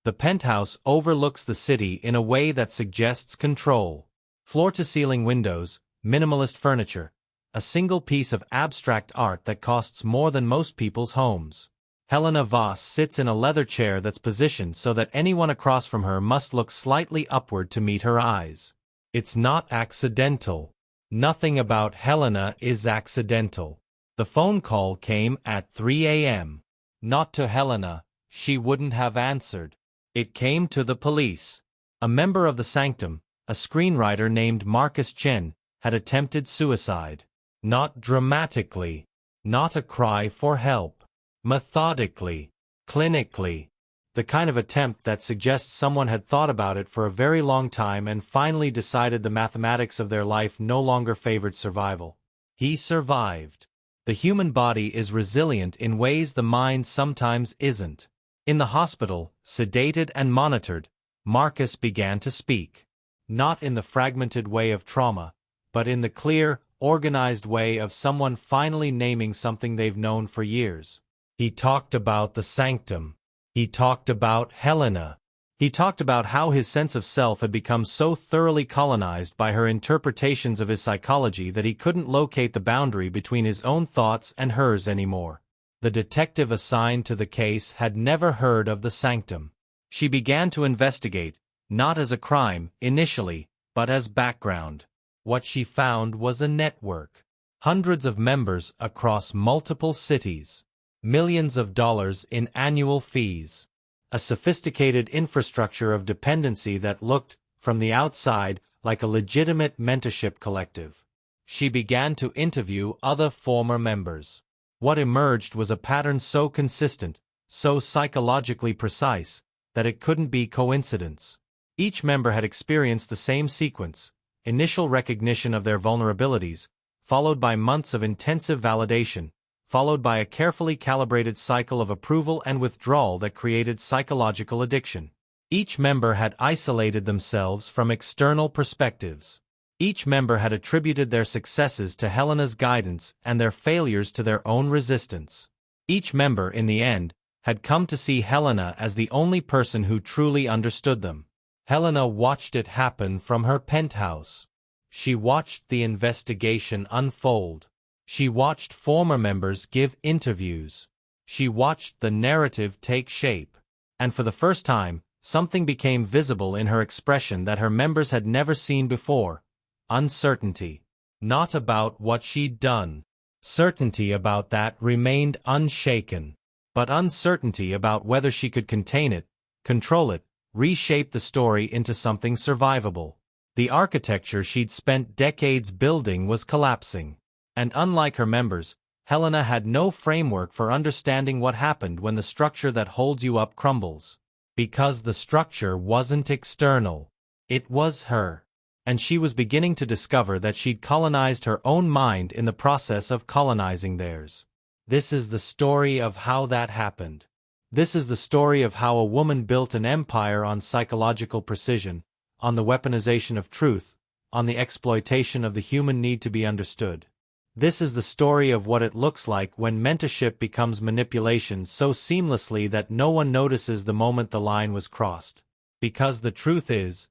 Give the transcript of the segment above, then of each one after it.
The penthouse overlooks the city in a way that suggests control. Floor-to-ceiling windows, minimalist furniture, a single piece of abstract art that costs more than most people's homes. Helena Voss sits in a leather chair that's positioned so that anyone across from her must look slightly upward to meet her eyes. It's not accidental. Nothing about Helena is accidental. The phone call came at 3 a.m. Not to Helena, she wouldn't have answered. It came to the police. A member of the Sanctum, a screenwriter named Marcus Chen, had attempted suicide. Not dramatically. Not a cry for help. Methodically. Clinically. The kind of attempt that suggests someone had thought about it for a very long time and finally decided the mathematics of their life no longer favored survival. He survived. The human body is resilient in ways the mind sometimes isn't. In the hospital, sedated and monitored, Marcus began to speak. Not in the fragmented way of trauma, but in the clear, organized way of someone finally naming something they've known for years. He talked about the Sanctum. He talked about Helena. He talked about how his sense of self had become so thoroughly colonized by her interpretations of his psychology that he couldn't locate the boundary between his own thoughts and hers anymore. The detective assigned to the case had never heard of the Sanctum. She began to investigate, not as a crime, initially, but as background. What she found was a network. Hundreds of members across multiple cities. Millions of dollars in annual fees. A sophisticated infrastructure of dependency that looked, from the outside, like a legitimate mentorship collective. She began to interview other former members. What emerged was a pattern so consistent, so psychologically precise, that it couldn't be coincidence. Each member had experienced the same sequence: initial recognition of their vulnerabilities, followed by months of intensive validation, followed by a carefully calibrated cycle of approval and withdrawal that created psychological addiction. Each member had isolated themselves from external perspectives. Each member had attributed their successes to Helena's guidance and their failures to their own resistance. Each member, in the end, had come to see Helena as the only person who truly understood them. Helena watched it happen from her penthouse. She watched the investigation unfold. She watched former members give interviews. She watched the narrative take shape. And for the first time, something became visible in her expression that her members had never seen before. Uncertainty. Not about what she'd done. Certainty about that remained unshaken. But uncertainty about whether she could contain it, control it, reshape the story into something survivable. The architecture she'd spent decades building was collapsing. And unlike her members, Helena had no framework for understanding what happened when the structure that holds you up crumbles. Because the structure wasn't external. It was her. And she was beginning to discover that she'd colonized her own mind in the process of colonizing theirs. This is the story of how that happened. This is the story of how a woman built an empire on psychological precision, on the weaponization of truth, on the exploitation of the human need to be understood. This is the story of what it looks like when mentorship becomes manipulation so seamlessly that no one notices the moment the line was crossed. Because the truth is,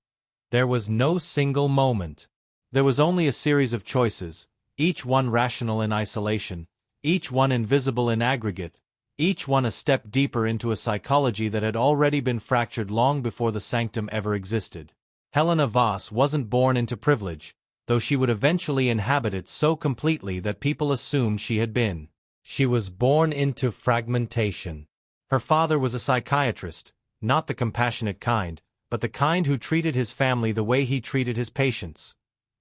there was no single moment. There was only a series of choices, each one rational in isolation, each one invisible in aggregate, each one a step deeper into a psychology that had already been fractured long before the Sanctum ever existed. Helena Voss wasn't born into privilege, though she would eventually inhabit it so completely that people assumed she had been. She was born into fragmentation. Her father was a psychiatrist, not the compassionate kind, but the kind who treated his family the way he treated his patients.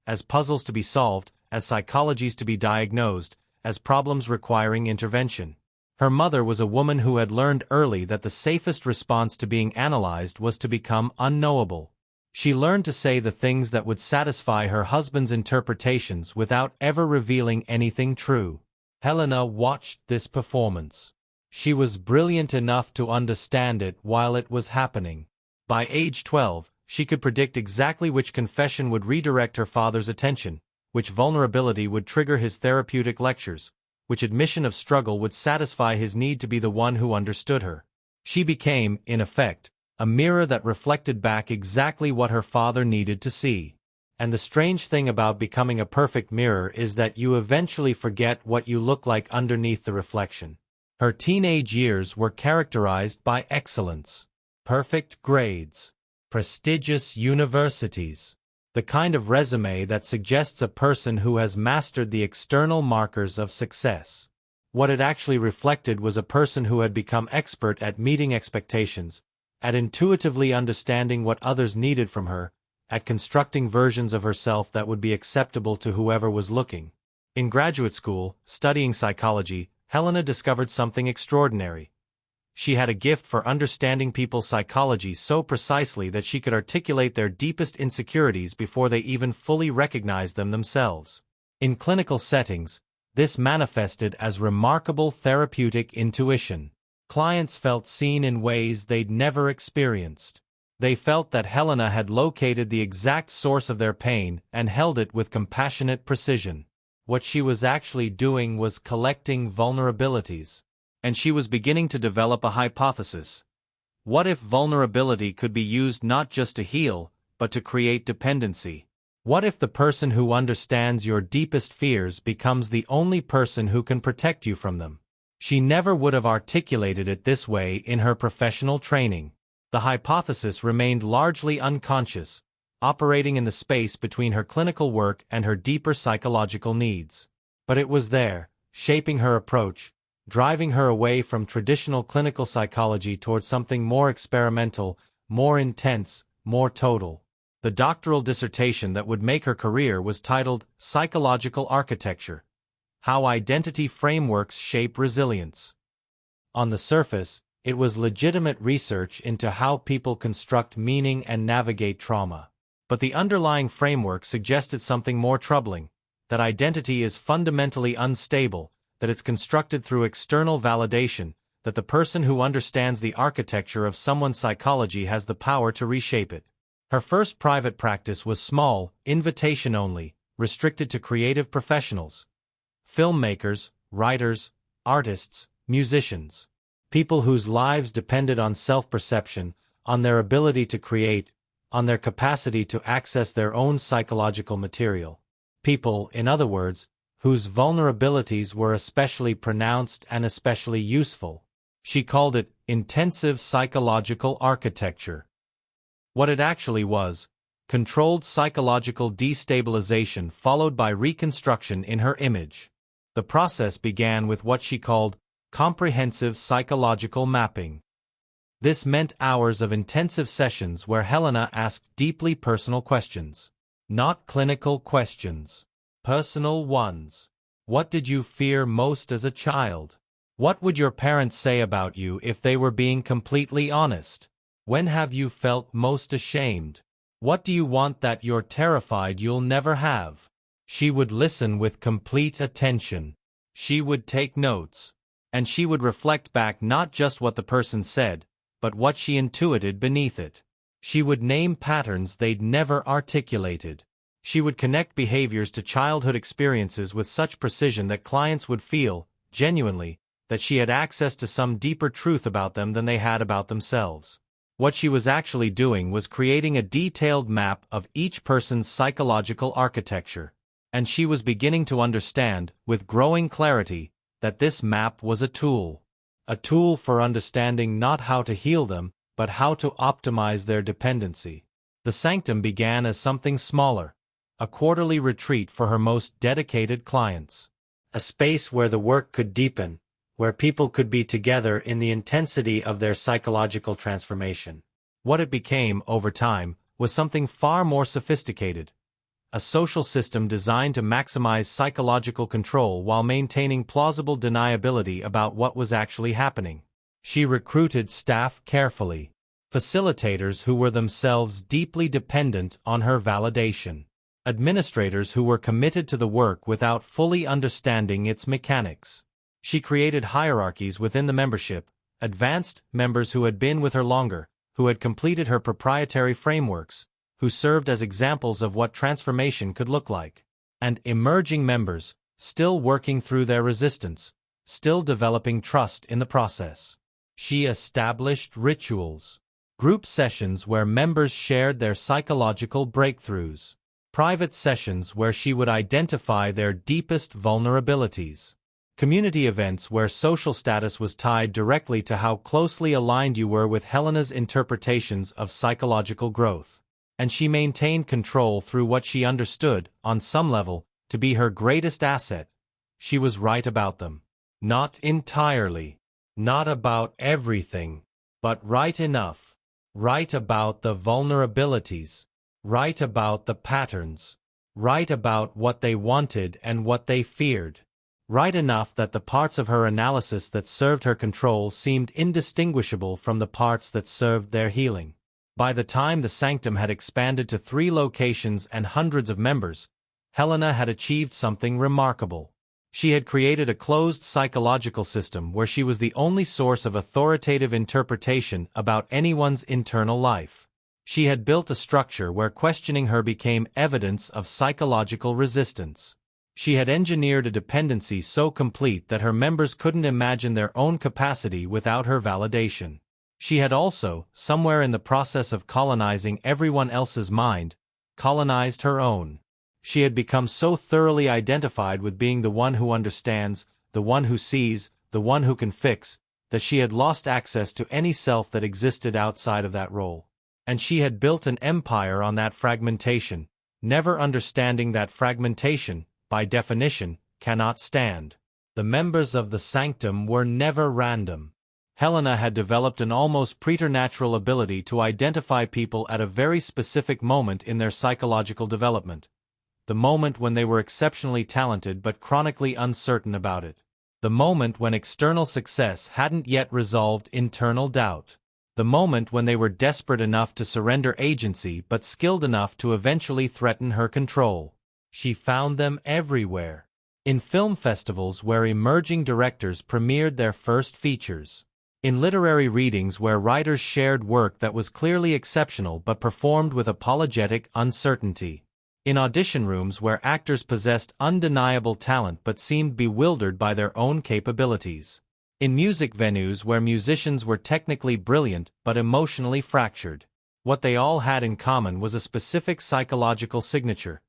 As puzzles to be solved, as psychologies to be diagnosed, as problems requiring intervention. Her mother was a woman who had learned early that the safest response to being analyzed was to become unknowable. She learned to say the things that would satisfy her husband's interpretations without ever revealing anything true. Helena watched this performance. She was brilliant enough to understand it while it was happening. By age 12, she could predict exactly which confession would redirect her father's attention, which vulnerability would trigger his therapeutic lectures, which admission of struggle would satisfy his need to be the one who understood her. She became, in effect, a mirror that reflected back exactly what her father needed to see. And the strange thing about becoming a perfect mirror is that you eventually forget what you look like underneath the reflection. Her teenage years were characterized by excellence, perfect grades, prestigious universities, the kind of resume that suggests a person who has mastered the external markers of success. What it actually reflected was a person who had become expert at meeting expectations, at intuitively understanding what others needed from her, at constructing versions of herself that would be acceptable to whoever was looking. In graduate school, studying psychology, Helena discovered something extraordinary. She had a gift for understanding people's psychology so precisely that she could articulate their deepest insecurities before they even fully recognized them themselves. In clinical settings, this manifested as remarkable therapeutic intuition. Clients felt seen in ways they'd never experienced. They felt that Helena had located the exact source of their pain and held it with compassionate precision. What she was actually doing was collecting vulnerabilities. And she was beginning to develop a hypothesis. What if vulnerability could be used not just to heal, but to create dependency? What if the person who understands your deepest fears becomes the only person who can protect you from them? She never would have articulated it this way in her professional training. The hypothesis remained largely unconscious, operating in the space between her clinical work and her deeper psychological needs. But it was there, shaping her approach, driving her away from traditional clinical psychology toward something more experimental, more intense, more total. The doctoral dissertation that would make her career was titled Psychological Architecture: How Identity Frameworks Shape Resilience. On the surface, it was legitimate research into how people construct meaning and navigate trauma. But the underlying framework suggested something more troubling: that identity is fundamentally unstable, that it's constructed through external validation, that the person who understands the architecture of someone's psychology has the power to reshape it. Her first private practice was small, invitation-only, restricted to creative professionals. Filmmakers, writers, artists, musicians. People whose lives depended on self-perception, on their ability to create, on their capacity to access their own psychological material. People, in other words, whose vulnerabilities were especially pronounced and especially useful. She called it intensive psychological architecture. What it actually was: controlled psychological destabilization followed by reconstruction in her image. The process began with what she called comprehensive psychological mapping. This meant hours of intensive sessions where Helena asked deeply personal questions. Not clinical questions. Personal ones. What did you fear most as a child? What would your parents say about you if they were being completely honest? When have you felt most ashamed? What do you want that you're terrified you'll never have? She would listen with complete attention. She would take notes. And she would reflect back not just what the person said, but what she intuited beneath it. She would name patterns they'd never articulated. She would connect behaviors to childhood experiences with such precision that clients would feel, genuinely, that she had access to some deeper truth about them than they had about themselves. What she was actually doing was creating a detailed map of each person's psychological architecture. And she was beginning to understand, with growing clarity, that this map was a tool. A tool for understanding not how to heal them, but how to optimize their dependency. The sanctum began as something smaller, a quarterly retreat for her most dedicated clients. A space where the work could deepen, where people could be together in the intensity of their psychological transformation. What it became, over time, was something far more sophisticated. A social system designed to maximize psychological control while maintaining plausible deniability about what was actually happening. She recruited staff carefully, facilitators who were themselves deeply dependent on her validation, administrators who were committed to the work without fully understanding its mechanics. She created hierarchies within the membership: advanced members who had been with her longer, who had completed her proprietary frameworks, who served as examples of what transformation could look like, and emerging members, still working through their resistance, still developing trust in the process. She established rituals. Group sessions where members shared their psychological breakthroughs. Private sessions where she would identify their deepest vulnerabilities. Community events where social status was tied directly to how closely aligned you were with Helena's interpretations of psychological growth. And she maintained control through what she understood, on some level, to be her greatest asset. She was right about them. Not entirely. Not about everything. But right enough. Right about the vulnerabilities. Right about the patterns. Right about what they wanted and what they feared. Right enough that the parts of her analysis that served her control seemed indistinguishable from the parts that served their healing. By the time the Sanctum had expanded to 3 locations and hundreds of members, Helena had achieved something remarkable. She had created a closed psychological system where she was the only source of authoritative interpretation about anyone's internal life. She had built a structure where questioning her became evidence of psychological resistance. She had engineered a dependency so complete that her members couldn't imagine their own capacity without her validation. She had also, somewhere in the process of colonizing everyone else's mind, colonized her own. She had become so thoroughly identified with being the one who understands, the one who sees, the one who can fix, that she had lost access to any self that existed outside of that role. And she had built an empire on that fragmentation, never understanding that fragmentation, by definition, cannot stand. The members of the Sanctum were never random. Helena had developed an almost preternatural ability to identify people at a very specific moment in their psychological development. The moment when they were exceptionally talented but chronically uncertain about it. The moment when external success hadn't yet resolved internal doubt. The moment when they were desperate enough to surrender agency but skilled enough to eventually threaten her control. She found them everywhere. In film festivals where emerging directors premiered their first features. In literary readings where writers shared work that was clearly exceptional but performed with apologetic uncertainty. In audition rooms where actors possessed undeniable talent but seemed bewildered by their own capabilities. In music venues where musicians were technically brilliant but emotionally fractured. What they all had in common was a specific psychological signature.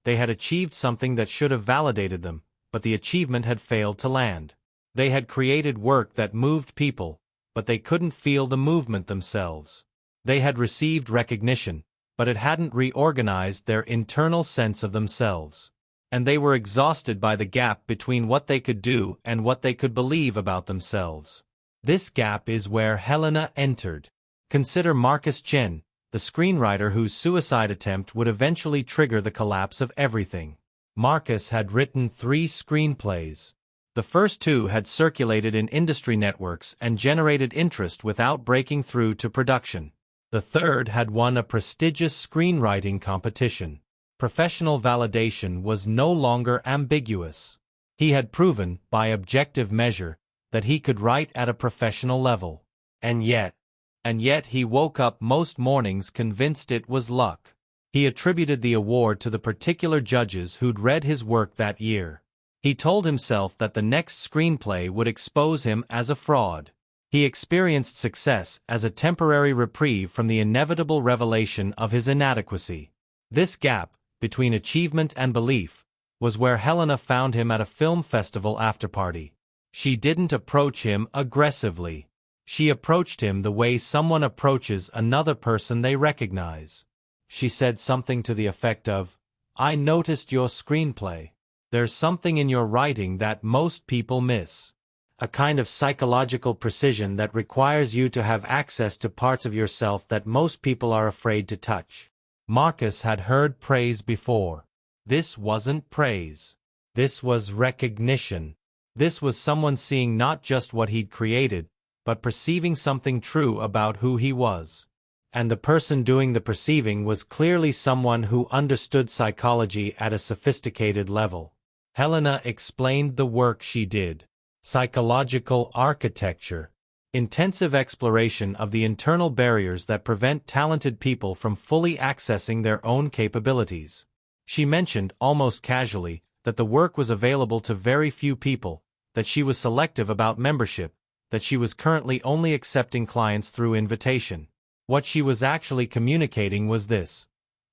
They had achieved something that should have validated them, but the achievement had failed to land. They had created work that moved people, but they couldn't feel the movement themselves. They had received recognition, but it hadn't reorganized their internal sense of themselves. And they were exhausted by the gap between what they could do and what they could believe about themselves. This gap is where Helena entered. Consider Marcus Chen, the screenwriter whose suicide attempt would eventually trigger the collapse of everything. Marcus had written 3 screenplays. The first 2 had circulated in industry networks and generated interest without breaking through to production. The third had won a prestigious screenwriting competition. Professional validation was no longer ambiguous. He had proven, by objective measure, that he could write at a professional level. And yet he woke up most mornings convinced it was luck. He attributed the award to the particular judges who'd read his work that year. He told himself that the next screenplay would expose him as a fraud. He experienced success as a temporary reprieve from the inevitable revelation of his inadequacy. This gap, between achievement and belief, was where Helena found him at a film festival afterparty. She didn't approach him aggressively. She approached him the way someone approaches another person they recognize. She said something to the effect of, "I noticed your screenplay. There's something in your writing that most people miss. A kind of psychological precision that requires you to have access to parts of yourself that most people are afraid to touch." Marcus had heard praise before. This wasn't praise. This was recognition. This was someone seeing not just what he'd created, but perceiving something true about who he was. And the person doing the perceiving was clearly someone who understood psychology at a sophisticated level. Helena explained the work she did. Psychological architecture. Intensive exploration of the internal barriers that prevent talented people from fully accessing their own capabilities. She mentioned, almost casually, that the work was available to very few people, that she was selective about membership, that she was currently only accepting clients through invitation. What she was actually communicating was this: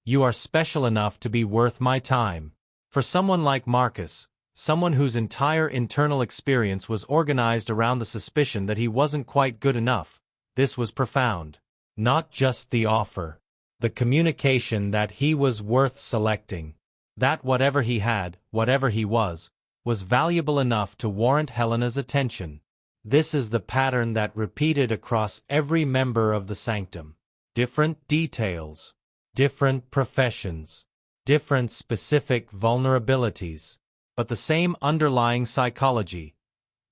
you are special enough to be worth my time. For someone like Marcus, someone whose entire internal experience was organized around the suspicion that he wasn't quite good enough, this was profound. Not just the offer. The communication that he was worth selecting. That whatever he had, whatever he was valuable enough to warrant Helena's attention. This is the pattern that repeated across every member of the sanctum. Different details. Different professions. Different specific vulnerabilities. But the same underlying psychology.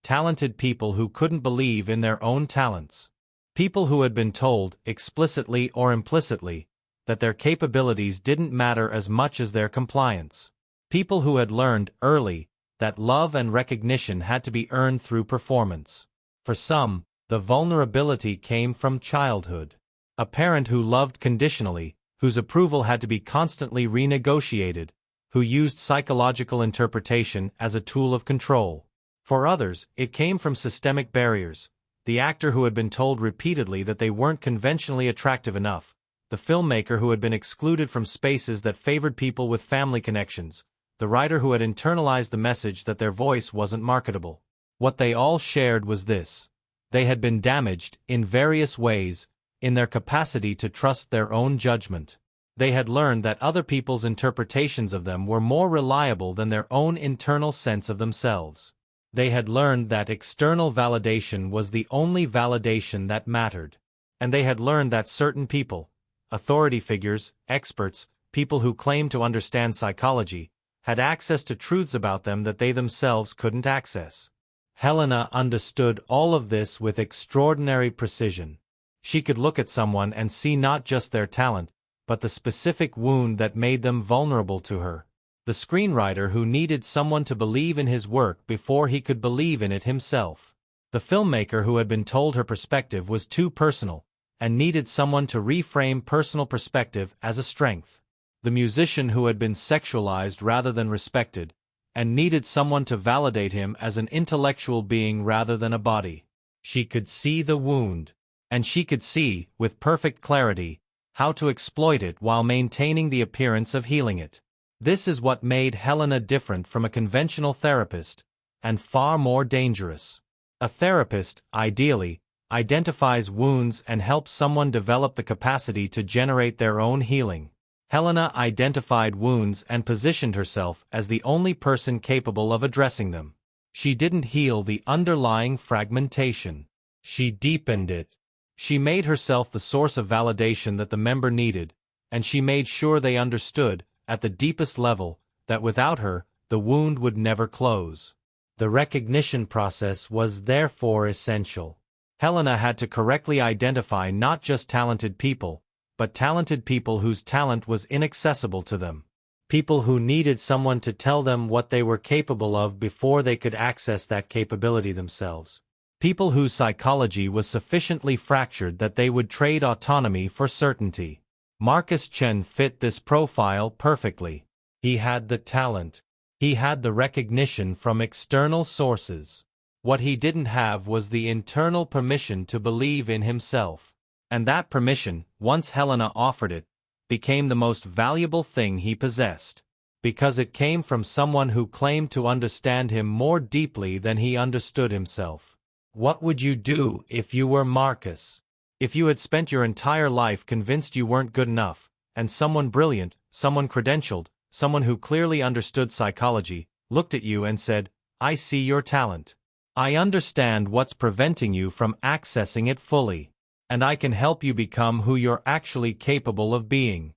Talented people who couldn't believe in their own talents. People who had been told, explicitly or implicitly, that their capabilities didn't matter as much as their compliance. People who had learned early that love and recognition had to be earned through performance. For some, the vulnerability came from childhood. A parent who loved conditionally, whose approval had to be constantly renegotiated, who used psychological interpretation as a tool of control. For others, it came from systemic barriers. The actor who had been told repeatedly that they weren't conventionally attractive enough. The filmmaker who had been excluded from spaces that favored people with family connections. The writer who had internalized the message that their voice wasn't marketable. What they all shared was this: they had been damaged, in various ways, in their capacity to trust their own judgment. They had learned that other people's interpretations of them were more reliable than their own internal sense of themselves. They had learned that external validation was the only validation that mattered. And they had learned that certain people, authority figures, experts, people who claimed to understand psychology, had access to truths about them that they themselves couldn't access. Helena understood all of this with extraordinary precision. She could look at someone and see not just their talent, but the specific wound that made them vulnerable to her. The screenwriter who needed someone to believe in his work before he could believe in it himself. The filmmaker who had been told her perspective was too personal, and needed someone to reframe personal perspective as a strength. The musician who had been sexualized rather than respected, and needed someone to validate him as an intellectual being rather than a body. She could see the wound, and she could see, with perfect clarity, how to exploit it while maintaining the appearance of healing it. This is what made Helena different from a conventional therapist, and far more dangerous. A therapist, ideally, identifies wounds and helps someone develop the capacity to generate their own healing. Helena identified wounds and positioned herself as the only person capable of addressing them. She didn't heal the underlying fragmentation. She deepened it. She made herself the source of validation that the member needed, and she made sure they understood, at the deepest level, that without her, the wound would never close. The recognition process was therefore essential. Helena had to correctly identify not just talented people, but talented people whose talent was inaccessible to them. People who needed someone to tell them what they were capable of before they could access that capability themselves. People whose psychology was sufficiently fractured that they would trade autonomy for certainty. Marcus Chen fit this profile perfectly. He had the talent. He had the recognition from external sources. What he didn't have was the internal permission to believe in himself. And that permission, once Helena offered it, became the most valuable thing he possessed. Because it came from someone who claimed to understand him more deeply than he understood himself. What would you do if you were Marcus? If you had spent your entire life convinced you weren't good enough, and someone brilliant, someone credentialed, someone who clearly understood psychology, looked at you and said, "I see your talent. I understand what's preventing you from accessing it fully. And I can help you become who you're actually capable of being."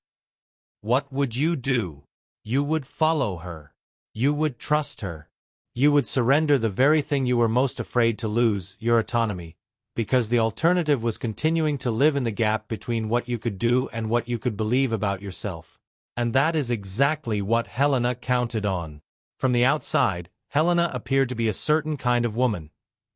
What would you do? You would follow her. You would trust her. You would surrender the very thing you were most afraid to lose, your autonomy, because the alternative was continuing to live in the gap between what you could do and what you could believe about yourself. And that is exactly what Helena counted on. From the outside, Helena appeared to be a certain kind of woman.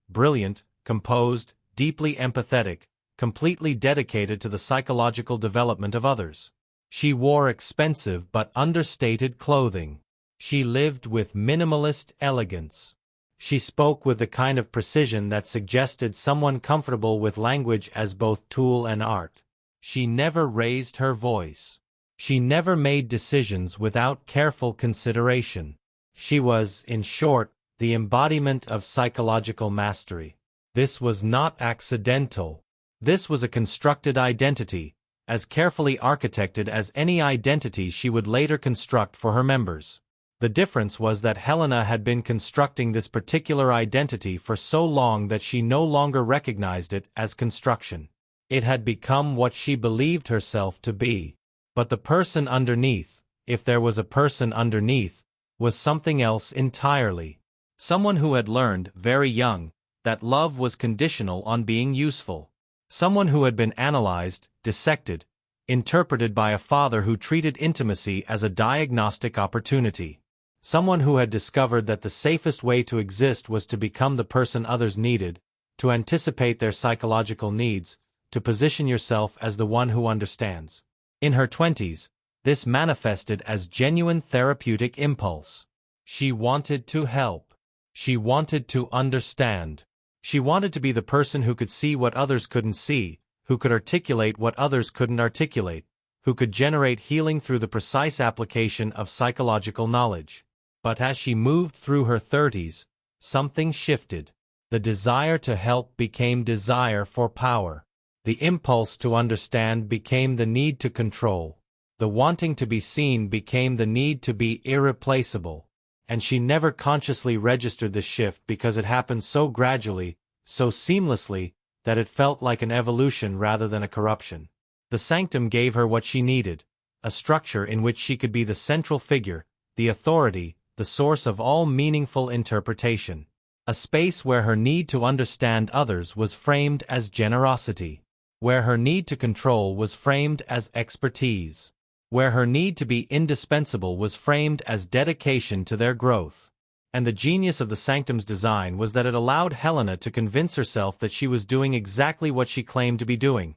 Brilliant, composed, deeply empathetic, completely dedicated to the psychological development of others. She wore expensive but understated clothing. She lived with minimalist elegance. She spoke with the kind of precision that suggested someone comfortable with language as both tool and art. She never raised her voice. She never made decisions without careful consideration. She was, in short, the embodiment of psychological mastery. This was not accidental. This was a constructed identity, as carefully architected as any identity she would later construct for her members. The difference was that Helena had been constructing this particular identity for so long that she no longer recognized it as construction. It had become what she believed herself to be. But the person underneath, if there was a person underneath, was something else entirely. Someone who had learned, very young, that love was conditional on being useful. Someone who had been analyzed, dissected, interpreted by a father who treated intimacy as a diagnostic opportunity. Someone who had discovered that the safest way to exist was to become the person others needed, to anticipate their psychological needs, to position yourself as the one who understands. In her 20s, this manifested as genuine therapeutic impulse. She wanted to help. She wanted to understand. She wanted to be the person who could see what others couldn't see, who could articulate what others couldn't articulate, who could generate healing through the precise application of psychological knowledge. But as she moved through her 30s, something shifted. The desire to help became desire for power. The impulse to understand became the need to control. The wanting to be seen became the need to be irreplaceable. And she never consciously registered this shift because it happened so gradually, so seamlessly, that it felt like an evolution rather than a corruption. The sanctum gave her what she needed, a structure in which she could be the central figure, the authority, the source of all meaningful interpretation. A space where her need to understand others was framed as generosity. Where her need to control was framed as expertise. Where her need to be indispensable was framed as dedication to their growth. And the genius of the sanctum's design was that it allowed Helena to convince herself that she was doing exactly what she claimed to be doing,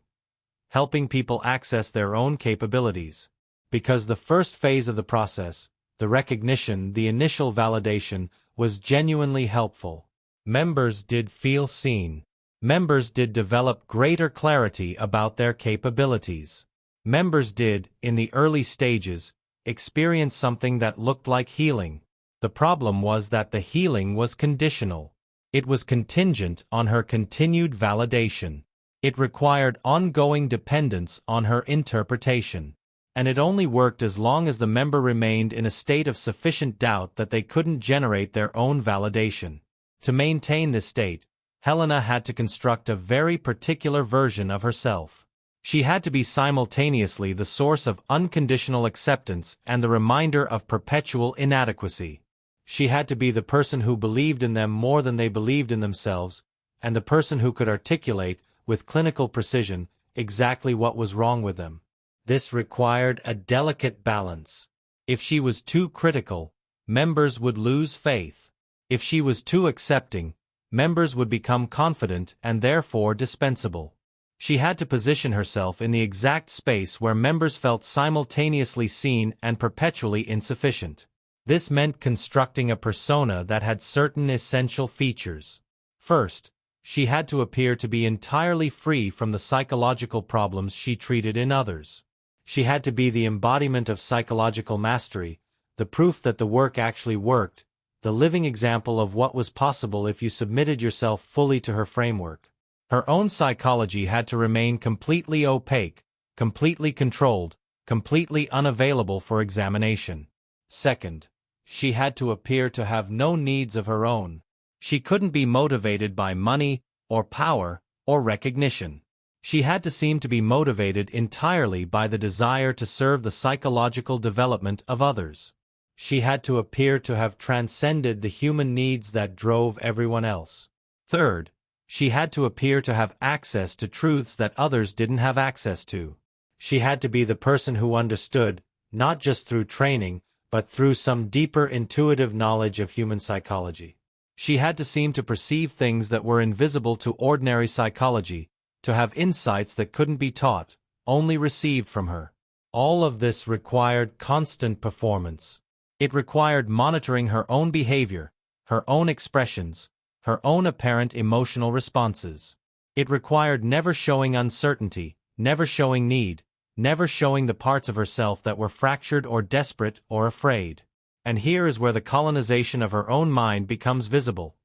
helping people access their own capabilities. Because the first phase of the process, the recognition, the initial validation, was genuinely helpful. Members did feel seen. Members did develop greater clarity about their capabilities. Members did, in the early stages, experience something that looked like healing. The problem was that the healing was conditional. It was contingent on her continued validation. It required ongoing dependence on her interpretation. And it only worked as long as the member remained in a state of sufficient doubt that they couldn't generate their own validation. To maintain this state, Helena had to construct a very particular version of herself. She had to be simultaneously the source of unconditional acceptance and the reminder of perpetual inadequacy. She had to be the person who believed in them more than they believed in themselves, and the person who could articulate, with clinical precision, exactly what was wrong with them. This required a delicate balance. If she was too critical, members would lose faith. If she was too accepting, members would become confident and therefore dispensable. She had to position herself in the exact space where members felt simultaneously seen and perpetually insufficient. This meant constructing a persona that had certain essential features. First, she had to appear to be entirely free from the psychological problems she treated in others. She had to be the embodiment of psychological mastery, the proof that the work actually worked, the living example of what was possible if you submitted yourself fully to her framework. Her own psychology had to remain completely opaque, completely controlled, completely unavailable for examination. Second, she had to appear to have no needs of her own. She couldn't be motivated by money, or power, or recognition. She had to seem to be motivated entirely by the desire to serve the psychological development of others. She had to appear to have transcended the human needs that drove everyone else. Third, she had to appear to have access to truths that others didn't have access to. She had to be the person who understood, not just through training, but through some deeper intuitive knowledge of human psychology. She had to seem to perceive things that were invisible to ordinary psychology, to have insights that couldn't be taught, only received from her. All of this required constant performance. It required monitoring her own behavior, her own expressions, her own apparent emotional responses. It required never showing uncertainty, never showing need, never showing the parts of herself that were fractured or desperate or afraid. And here is where the colonization of her own mind becomes visible.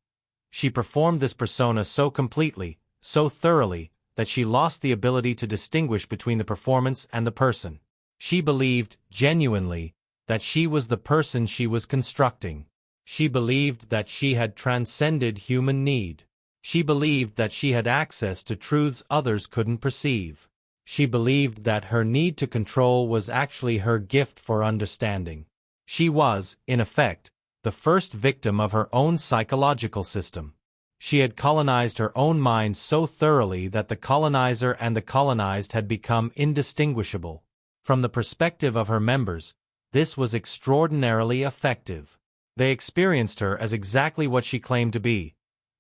She performed this persona so completely, so thoroughly, that she lost the ability to distinguish between the performance and the person. She believed, genuinely, that she was the person she was constructing. She believed that she had transcended human need. She believed that she had access to truths others couldn't perceive. She believed that her need to control was actually her gift for understanding. She was, in effect, the first victim of her own psychological system. She had colonized her own mind so thoroughly that the colonizer and the colonized had become indistinguishable. From the perspective of her members, this was extraordinarily effective. They experienced her as exactly what she claimed to be,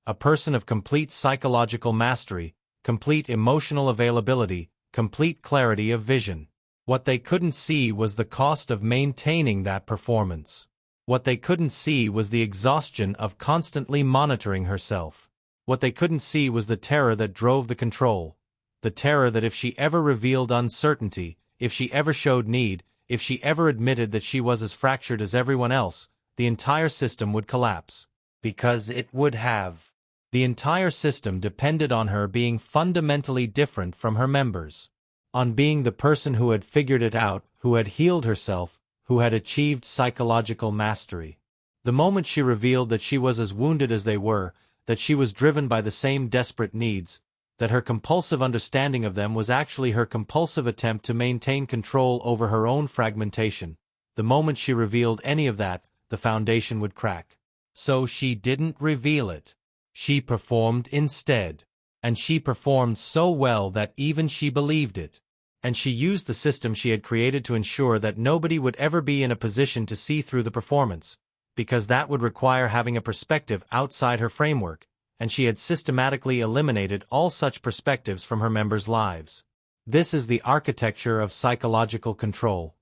a person of complete psychological mastery, complete emotional availability, complete clarity of vision. What they couldn't see was the cost of maintaining that performance. What they couldn't see was the exhaustion of constantly monitoring herself. What they couldn't see was the terror that drove the control, the terror that if she ever revealed uncertainty, if she ever showed need, if she ever admitted that she was as fractured as everyone else, the entire system would collapse. Because it would have. The entire system depended on her being fundamentally different from her members. On being the person who had figured it out, who had healed herself, who had achieved psychological mastery. The moment she revealed that she was as wounded as they were, that she was driven by the same desperate needs, that her compulsive understanding of them was actually her compulsive attempt to maintain control over her own fragmentation, the moment she revealed any of that, the foundation would crack. So she didn't reveal it. She performed instead. And she performed so well that even she believed it. And she used the system she had created to ensure that nobody would ever be in a position to see through the performance, because that would require having a perspective outside her framework, and she had systematically eliminated all such perspectives from her members' lives. This is the architecture of psychological control.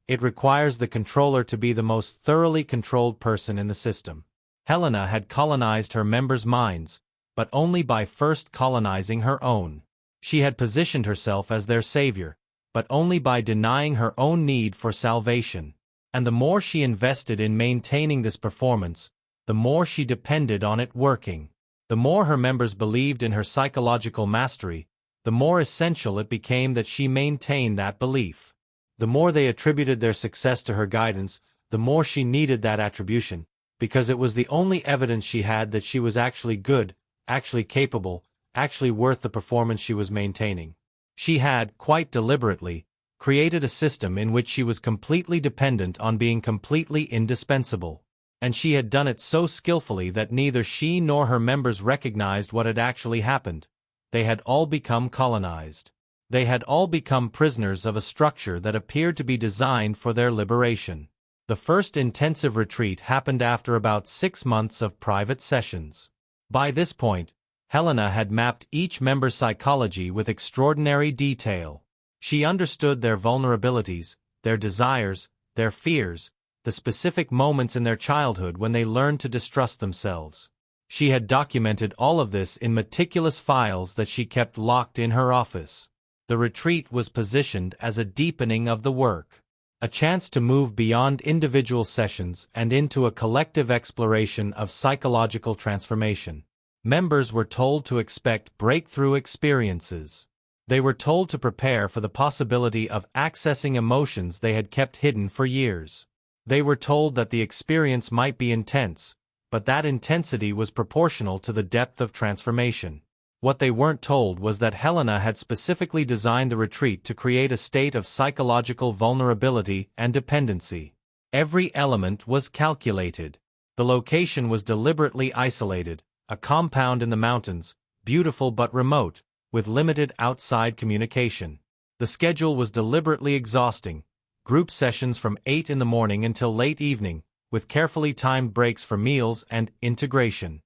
It requires the controller to be the most thoroughly controlled person in the system. Helena had colonized her members' minds, but only by first colonizing her own. She had positioned herself as their savior, but only by denying her own need for salvation. And the more she invested in maintaining this performance, the more she depended on it working. The more her members believed in her psychological mastery, the more essential it became that she maintain that belief. The more they attributed their success to her guidance, the more she needed that attribution, because it was the only evidence she had that she was actually good, actually capable, actually worth the performance she was maintaining. She had, quite deliberately, created a system in which she was completely dependent on being completely indispensable. And she had done it so skillfully that neither she nor her members recognized what had actually happened. They had all become colonized. They had all become prisoners of a structure that appeared to be designed for their liberation. The first intensive retreat happened after about 6 months of private sessions. By this point, Helena had mapped each member's psychology with extraordinary detail. She understood their vulnerabilities, their desires, their fears, the specific moments in their childhood when they learned to distrust themselves. She had documented all of this in meticulous files that she kept locked in her office. The retreat was positioned as a deepening of the work, a chance to move beyond individual sessions and into a collective exploration of psychological transformation. Members were told to expect breakthrough experiences. They were told to prepare for the possibility of accessing emotions they had kept hidden for years. They were told that the experience might be intense, but that intensity was proportional to the depth of transformation. What they weren't told was that Helena had specifically designed the retreat to create a state of psychological vulnerability and dependency. Every element was calculated. The location was deliberately isolated, a compound in the mountains, beautiful but remote, with limited outside communication. The schedule was deliberately exhausting, group sessions from 8 in the morning until late evening, with carefully timed breaks for meals and integration.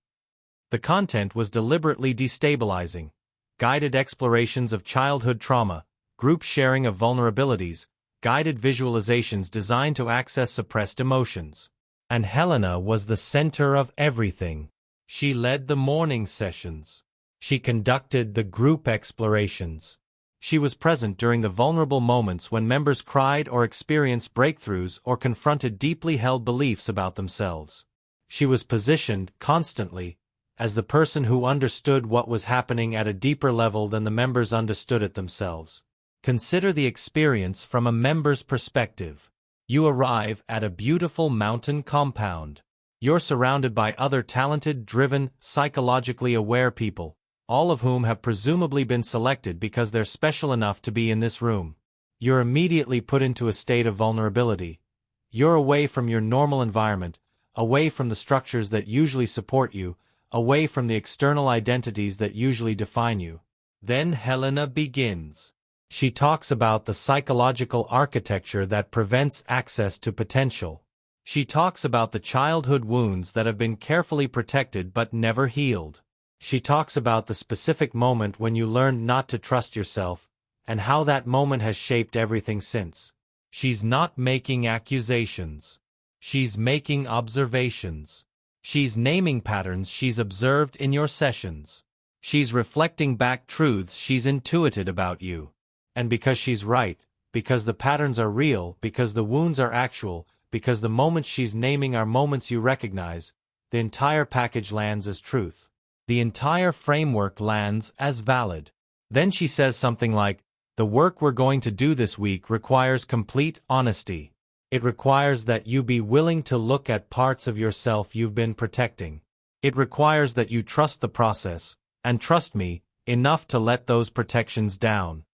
The content was deliberately destabilizing, guided explorations of childhood trauma, group sharing of vulnerabilities, guided visualizations designed to access suppressed emotions. And Helena was the center of everything. She led the morning sessions. She conducted the group explorations. She was present during the vulnerable moments when members cried or experienced breakthroughs or confronted deeply held beliefs about themselves. She was positioned, constantly, as the person who understood what was happening at a deeper level than the members understood it themselves. Consider the experience from a member's perspective. You arrive at a beautiful mountain compound. You're surrounded by other talented, driven, psychologically aware people, all of whom have presumably been selected because they're special enough to be in this room. You're immediately put into a state of vulnerability. You're away from your normal environment, away from the structures that usually support you, away from the external identities that usually define you. Then Helena begins. She talks about the psychological architecture that prevents access to potential. She talks about the childhood wounds that have been carefully protected but never healed. She talks about the specific moment when you learned not to trust yourself, and how that moment has shaped everything since. She's not making accusations. She's making observations. She's naming patterns she's observed in your sessions. She's reflecting back truths she's intuited about you. And because she's right, because the patterns are real, because the wounds are actual, because the moments she's naming are moments you recognize, the entire package lands as truth. The entire framework lands as valid. Then she says something like, "The work we're going to do this week requires complete honesty. It requires that you be willing to look at parts of yourself you've been protecting. It requires that you trust the process, and trust me, enough to let those protections down."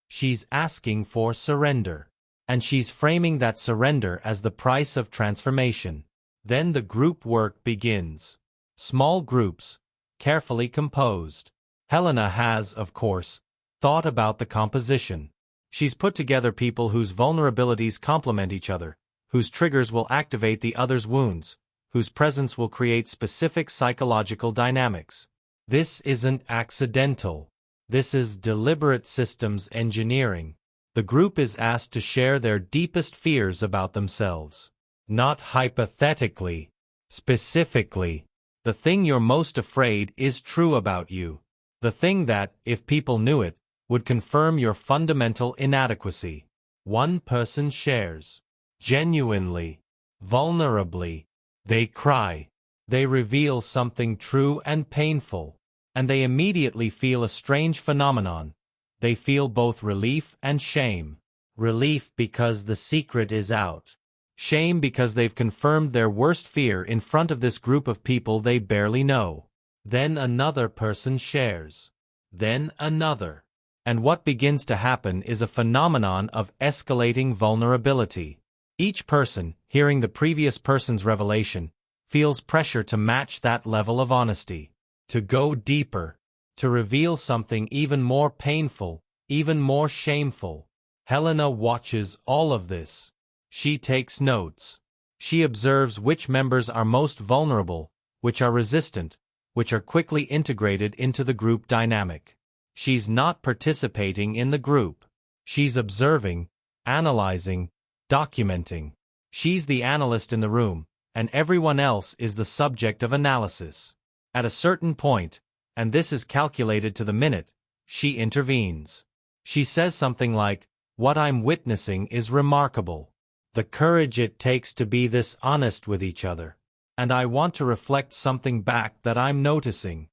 She's asking for surrender. And she's framing that surrender as the price of transformation. Then the group work begins. Small groups, carefully composed. Helena has, of course, thought about the composition. She's put together people whose vulnerabilities complement each other, whose triggers will activate the other's wounds, whose presence will create specific psychological dynamics. This isn't accidental. This is deliberate systems engineering. The group is asked to share their deepest fears about themselves. Not hypothetically, specifically. The thing you're most afraid is true about you. The thing that, if people knew it, would confirm your fundamental inadequacy. One person shares. Genuinely. Vulnerably. They cry. They reveal something true and painful. And they immediately feel a strange phenomenon. They feel both relief and shame. Relief because the secret is out. Shame because they've confirmed their worst fear in front of this group of people they barely know. Then another person shares. Then another. And what begins to happen is a phenomenon of escalating vulnerability. Each person, hearing the previous person's revelation, feels pressure to match that level of honesty. To go deeper. To reveal something even more painful, even more shameful. Helena watches all of this. She takes notes. She observes which members are most vulnerable, which are resistant, which are quickly integrated into the group dynamic. She's not participating in the group. She's observing, analyzing, documenting. She's the analyst in the room, and everyone else is the subject of analysis. At a certain point, and this is calculated to the minute, she intervenes. She says something like, "What I'm witnessing is remarkable. The courage it takes to be this honest with each other. And I want to reflect something back that I'm noticing."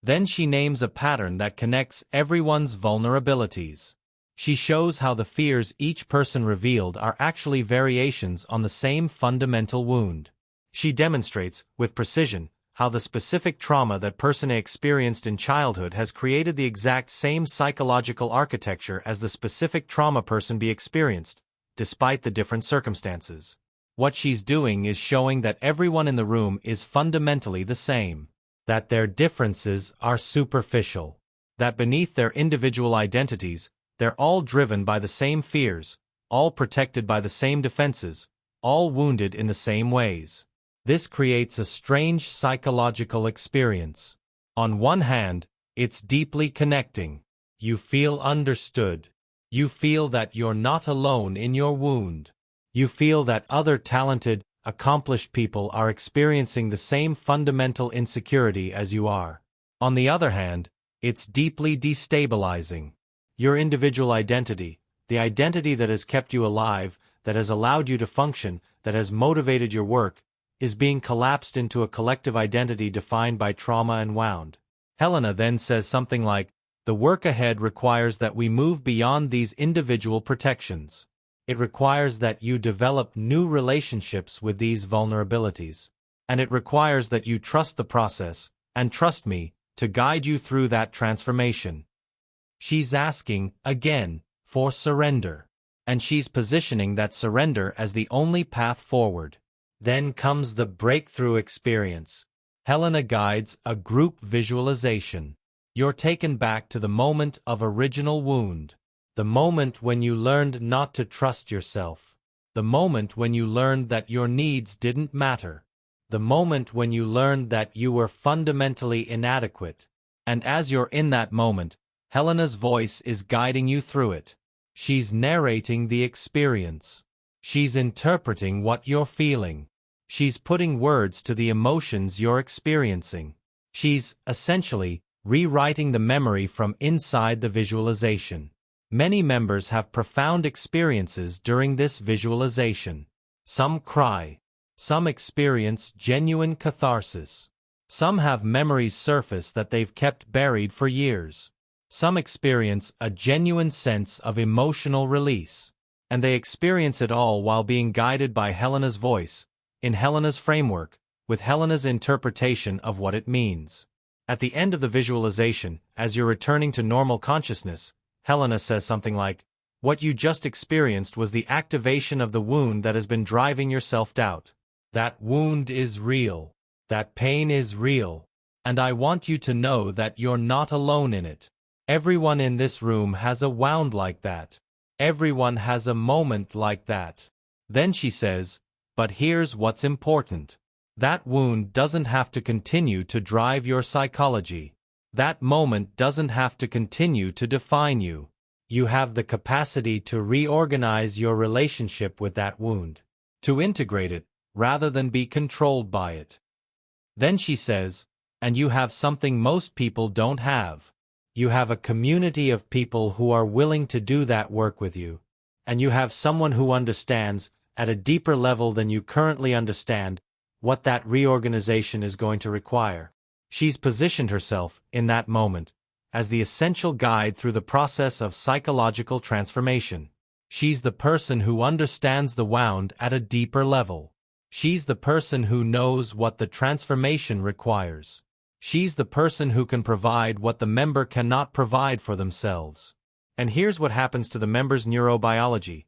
Then she names a pattern that connects everyone's vulnerabilities. She shows how the fears each person revealed are actually variations on the same fundamental wound. She demonstrates, with precision, how the specific trauma that person A experienced in childhood has created the exact same psychological architecture as the specific trauma person B experienced, despite the different circumstances. What she's doing is showing that everyone in the room is fundamentally the same, that their differences are superficial, that beneath their individual identities, they're all driven by the same fears, all protected by the same defenses, all wounded in the same ways. This creates a strange psychological experience. On one hand, it's deeply connecting. You feel understood. You feel that you're not alone in your wound. You feel that other talented, accomplished people are experiencing the same fundamental insecurity as you are. On the other hand, it's deeply destabilizing. Your individual identity, the identity that has kept you alive, that has allowed you to function, that has motivated your work, is being collapsed into a collective identity defined by trauma and wound. Helena then says something like, "The work ahead requires that we move beyond these individual protections. It requires that you develop new relationships with these vulnerabilities. And it requires that you trust the process, and trust me, to guide you through that transformation." She's asking, again, for surrender. And she's positioning that surrender as the only path forward. Then comes the breakthrough experience. Helena guides a group visualization. You're taken back to the moment of original wound. The moment when you learned not to trust yourself. The moment when you learned that your needs didn't matter. The moment when you learned that you were fundamentally inadequate. And as you're in that moment, Helena's voice is guiding you through it. She's narrating the experience. She's interpreting what you're feeling. She's putting words to the emotions you're experiencing. She's, essentially, rewriting the memory from inside the visualization. Many members have profound experiences during this visualization. Some cry. Some experience genuine catharsis. Some have memories surface that they've kept buried for years. Some experience a genuine sense of emotional release. And they experience it all while being guided by Helena's voice, in Helena's framework, with Helena's interpretation of what it means. At the end of the visualization, as you're returning to normal consciousness, Helena says something like, "What you just experienced was the activation of the wound that has been driving your self-doubt. That wound is real. That pain is real. And I want you to know that you're not alone in it. Everyone in this room has a wound like that. Everyone has a moment like that." Then she says, "But here's what's important. That wound doesn't have to continue to drive your psychology. That moment doesn't have to continue to define you. You have the capacity to reorganize your relationship with that wound, to integrate it, rather than be controlled by it." Then she says, "And you have something most people don't have. You have a community of people who are willing to do that work with you. And you have someone who understands, at a deeper level than you currently understand, what that reorganization is going to require." She's positioned herself, in that moment, as the essential guide through the process of psychological transformation. She's the person who understands the wound at a deeper level. She's the person who knows what the transformation requires. She's the person who can provide what the member cannot provide for themselves. And here's what happens to the member's neurobiology.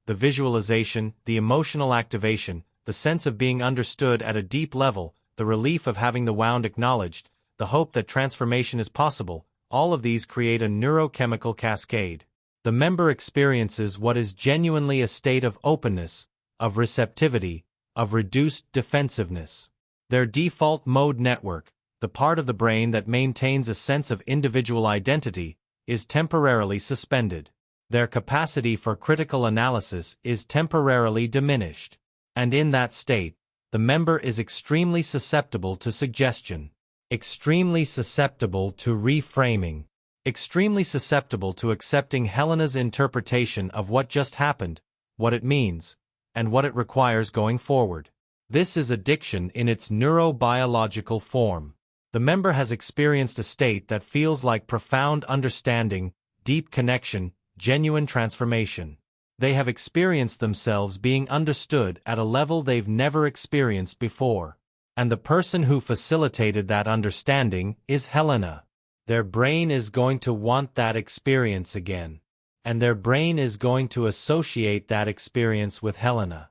The visualization, the emotional activation, the sense of being understood at a deep level, the relief of having the wound acknowledged, the hope that transformation is possible, all of these create a neurochemical cascade. The member experiences what is genuinely a state of openness, of receptivity, of reduced defensiveness. Their default mode network, the part of the brain that maintains a sense of individual identity, is temporarily suspended. Their capacity for critical analysis is temporarily diminished. And in that state, the member is extremely susceptible to suggestion, extremely susceptible to reframing, extremely susceptible to accepting Helena's interpretation of what just happened, what it means, and what it requires going forward. This is addiction in its neurobiological form. The member has experienced a state that feels like profound understanding, deep connection, genuine transformation. They have experienced themselves being understood at a level they've never experienced before. And the person who facilitated that understanding is Helena. Their brain is going to want that experience again. And their brain is going to associate that experience with Helena.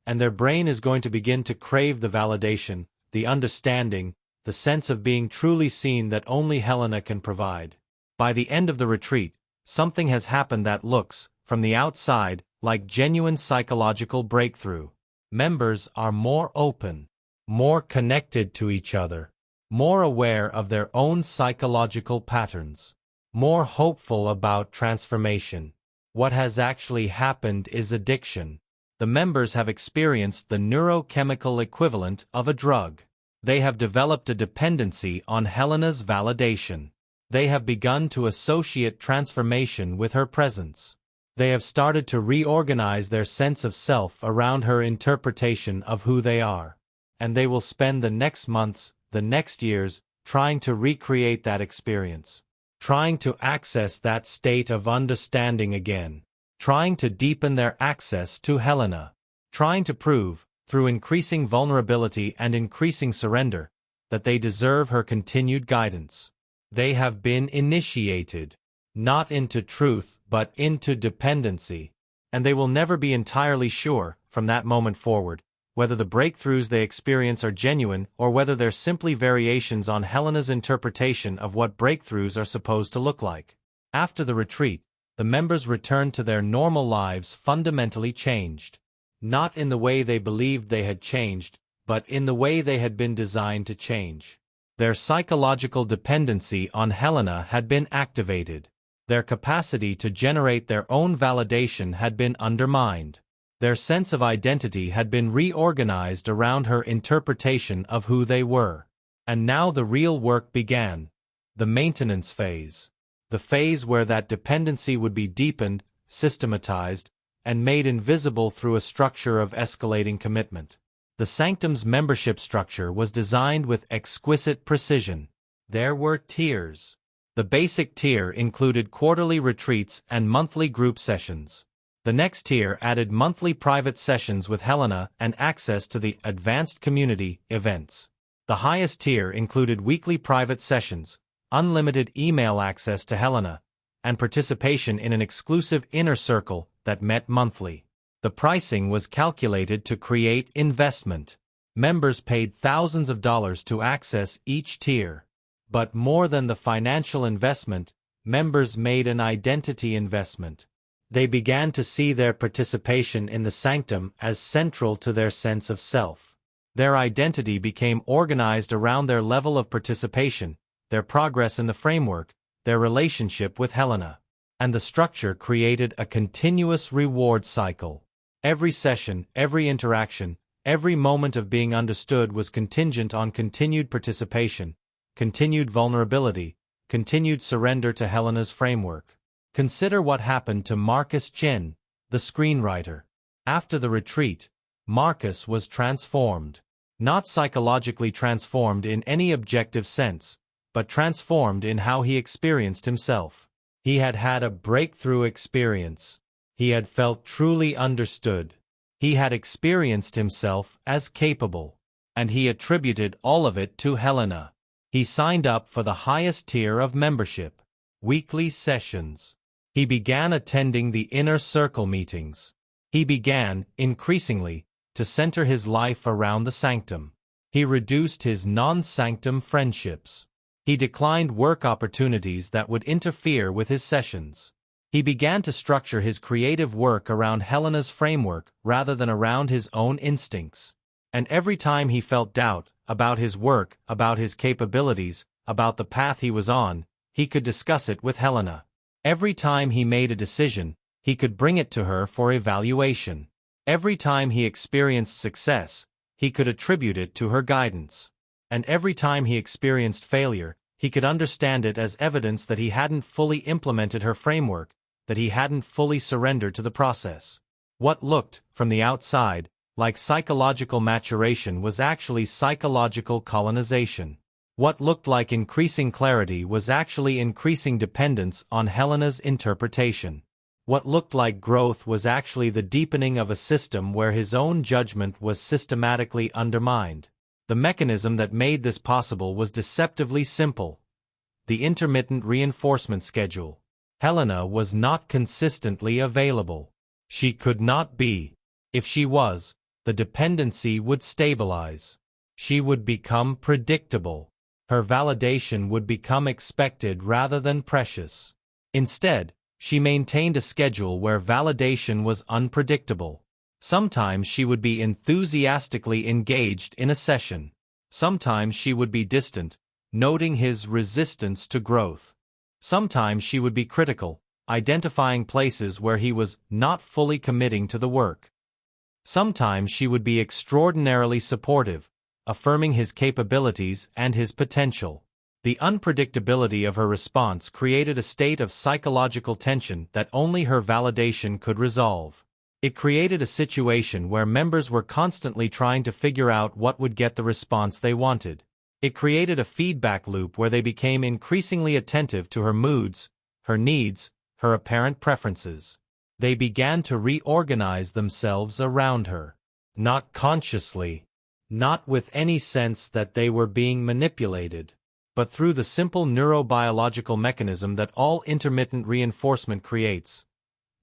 And their brain is going to begin to crave the validation, the understanding, the sense of being truly seen that only Helena can provide. By the end of the retreat, something has happened that looks, from the outside, like genuine psychological breakthrough. Members are more open, more connected to each other, more aware of their own psychological patterns, more hopeful about transformation. What has actually happened is addiction. The members have experienced the neurochemical equivalent of a drug. They have developed a dependency on Helena's validation. They have begun to associate transformation with her presence. They have started to reorganize their sense of self around her interpretation of who they are. And they will spend the next months, the next years, trying to recreate that experience. Trying to access that state of understanding again. Trying to deepen their access to Helena. Trying to prove, through increasing vulnerability and increasing surrender, that they deserve her continued guidance. They have been initiated, not into truth, but into dependency, and they will never be entirely sure, from that moment forward, whether the breakthroughs they experience are genuine or whether they're simply variations on Helena's interpretation of what breakthroughs are supposed to look like. After the retreat, the members returned to their normal lives fundamentally changed. Not in the way they believed they had changed, but in the way they had been designed to change. Their psychological dependency on Helena had been activated. Their capacity to generate their own validation had been undermined. Their sense of identity had been reorganized around her interpretation of who they were. And now the real work began. The maintenance phase. The phase where that dependency would be deepened, systematized, and made invisible through a structure of escalating commitment. The Sanctum's membership structure was designed with exquisite precision. There were tiers. The basic tier included quarterly retreats and monthly group sessions. The next tier added monthly private sessions with Helena and access to the advanced community events. The highest tier included weekly private sessions, unlimited email access to Helena, and participation in an exclusive inner circle that met monthly. The pricing was calculated to create investment. Members paid thousands of dollars to access each tier. But more than the financial investment, members made an identity investment. They began to see their participation in the Sanctum as central to their sense of self. Their identity became organized around their level of participation, their progress in the framework, their relationship with Helena. And the structure created a continuous reward cycle. Every session, every interaction, every moment of being understood was contingent on continued participation, continued vulnerability, continued surrender to Helena's framework. Consider what happened to Marcus Chen, the screenwriter. After the retreat, Marcus was transformed. Not psychologically transformed in any objective sense, but transformed in how he experienced himself. He had had a breakthrough experience. He had felt truly understood. He had experienced himself as capable. And he attributed all of it to Helena. He signed up for the highest tier of membership, weekly sessions. He began attending the inner circle meetings. He began, increasingly, to center his life around the Sanctum. He reduced his non-Sanctum friendships. He declined work opportunities that would interfere with his sessions. He began to structure his creative work around Helena's framework rather than around his own instincts. And every time he felt doubt about his work, about his capabilities, about the path he was on, he could discuss it with Helena. Every time he made a decision, he could bring it to her for evaluation. Every time he experienced success, he could attribute it to her guidance. And every time he experienced failure, he could understand it as evidence that he hadn't fully implemented her framework, that he hadn't fully surrendered to the process. What looked, from the outside, like psychological maturation was actually psychological colonization. What looked like increasing clarity was actually increasing dependence on Helena's interpretation. What looked like growth was actually the deepening of a system where his own judgment was systematically undermined. The mechanism that made this possible was deceptively simple: the intermittent reinforcement schedule. Helena was not consistently available. She could not be. If she was, the dependency would stabilize. She would become predictable. Her validation would become expected rather than precious. Instead, she maintained a schedule where validation was unpredictable. Sometimes she would be enthusiastically engaged in a session. Sometimes she would be distant, noting his resistance to growth. Sometimes she would be critical, identifying places where he was not fully committing to the work. Sometimes she would be extraordinarily supportive, affirming his capabilities and his potential. The unpredictability of her response created a state of psychological tension that only her validation could resolve. It created a situation where members were constantly trying to figure out what would get the response they wanted. It created a feedback loop where they became increasingly attentive to her moods, her needs, her apparent preferences. They began to reorganize themselves around her. Not consciously, not with any sense that they were being manipulated, but through the simple neurobiological mechanism that all intermittent reinforcement creates: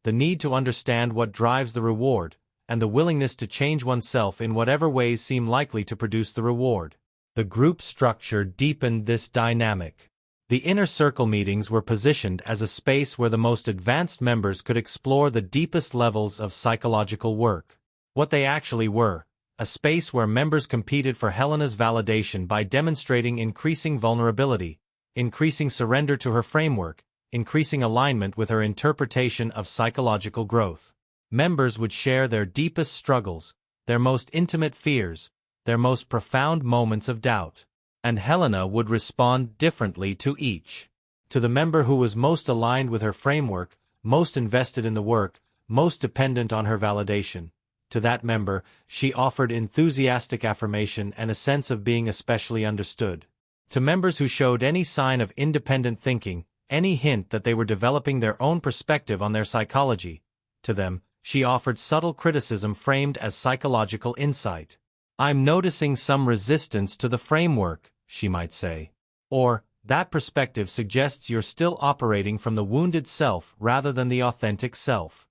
the need to understand what drives the reward, and the willingness to change oneself in whatever ways seem likely to produce the reward. The group structure deepened this dynamic. The inner circle meetings were positioned as a space where the most advanced members could explore the deepest levels of psychological work. What they actually were: a space where members competed for Helena's validation by demonstrating increasing vulnerability, increasing surrender to her framework, increasing alignment with her interpretation of psychological growth. Members would share their deepest struggles, their most intimate fears, their most profound moments of doubt. And Helena would respond differently to each. To the member who was most aligned with her framework, most invested in the work, most dependent on her validation, to that member, she offered enthusiastic affirmation and a sense of being especially understood. To members who showed any sign of independent thinking, any hint that they were developing their own perspective on their psychology, to them, she offered subtle criticism framed as psychological insight. "I'm noticing some resistance to the framework," she might say. Or, "That perspective suggests you're still operating from the wounded self rather than the authentic self."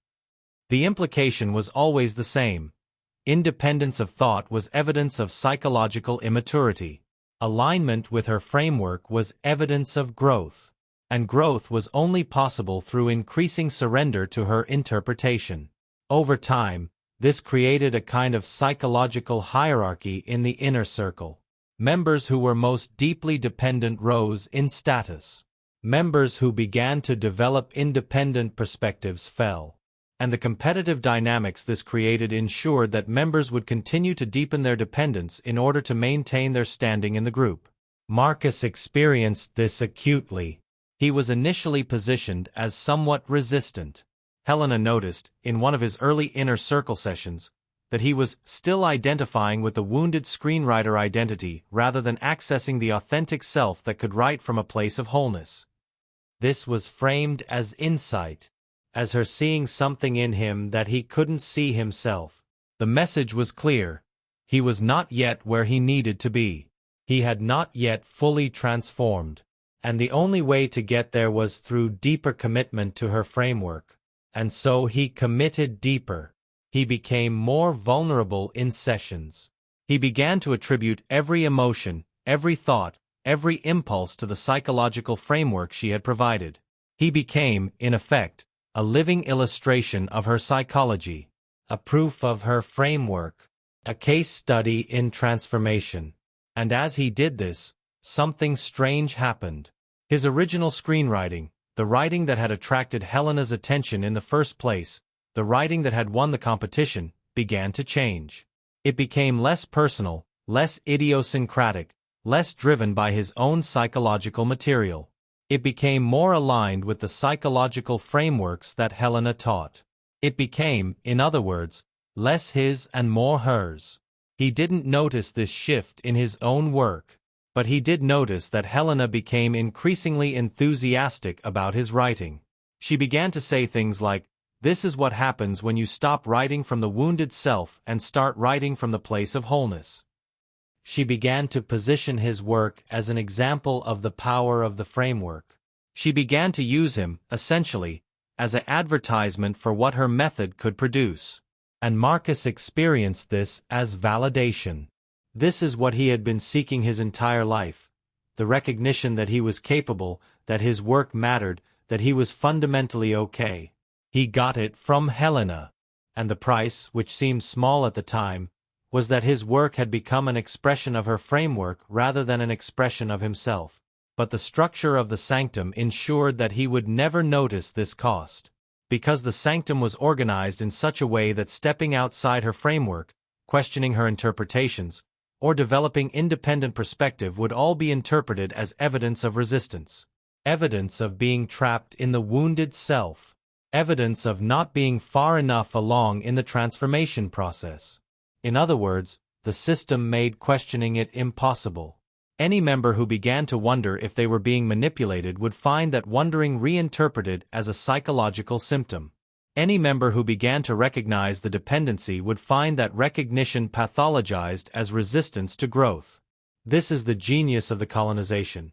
The implication was always the same. Independence of thought was evidence of psychological immaturity. Alignment with her framework was evidence of growth. And growth was only possible through increasing surrender to her interpretation. Over time, this created a kind of psychological hierarchy in the inner circle. Members who were most deeply dependent rose in status. Members who began to develop independent perspectives fell. And the competitive dynamics this created ensured that members would continue to deepen their dependence in order to maintain their standing in the group. Marcus experienced this acutely. He was initially positioned as somewhat resistant. Helena noticed, in one of his early inner circle sessions, that he was still identifying with the wounded screenwriter identity rather than accessing the authentic self that could write from a place of wholeness. This was framed as insight, as her seeing something in him that he couldn't see himself. The message was clear. He was not yet where he needed to be. He had not yet fully transformed. And the only way to get there was through deeper commitment to her framework. And so he committed deeper. He became more vulnerable in sessions. He began to attribute every emotion, every thought, every impulse to the psychological framework she had provided. He became, in effect, a living illustration of her psychology, a proof of her framework, a case study in transformation. And as he did this, something strange happened. His original screenwriting, the writing that had attracted Helena's attention in the first place, the writing that had won the competition, began to change. It became less personal, less idiosyncratic, less driven by his own psychological material. It became more aligned with the psychological frameworks that Helena taught. It became, in other words, less his and more hers. He didn't notice this shift in his own work, but he did notice that Helena became increasingly enthusiastic about his writing. She began to say things like, "This is what happens when you stop writing from the wounded self and start writing from the place of wholeness." She began to position his work as an example of the power of the framework. She began to use him, essentially, as an advertisement for what her method could produce. And Marcus experienced this as validation. This is what he had been seeking his entire life: the recognition that he was capable, that his work mattered, that he was fundamentally okay. He got it from Helena. And the price, which seemed small at the time, was that his work had become an expression of her framework rather than an expression of himself. But the structure of the sanctum ensured that he would never notice this cost. Because the sanctum was organized in such a way that stepping outside her framework, questioning her interpretations, or developing independent perspective would all be interpreted as evidence of resistance. Evidence of being trapped in the wounded self. Evidence of not being far enough along in the transformation process. In other words, the system made questioning it impossible. Any member who began to wonder if they were being manipulated would find that wondering reinterpreted as a psychological symptom. Any member who began to recognize the dependency would find that recognition pathologized as resistance to growth. This is the genius of the colonization.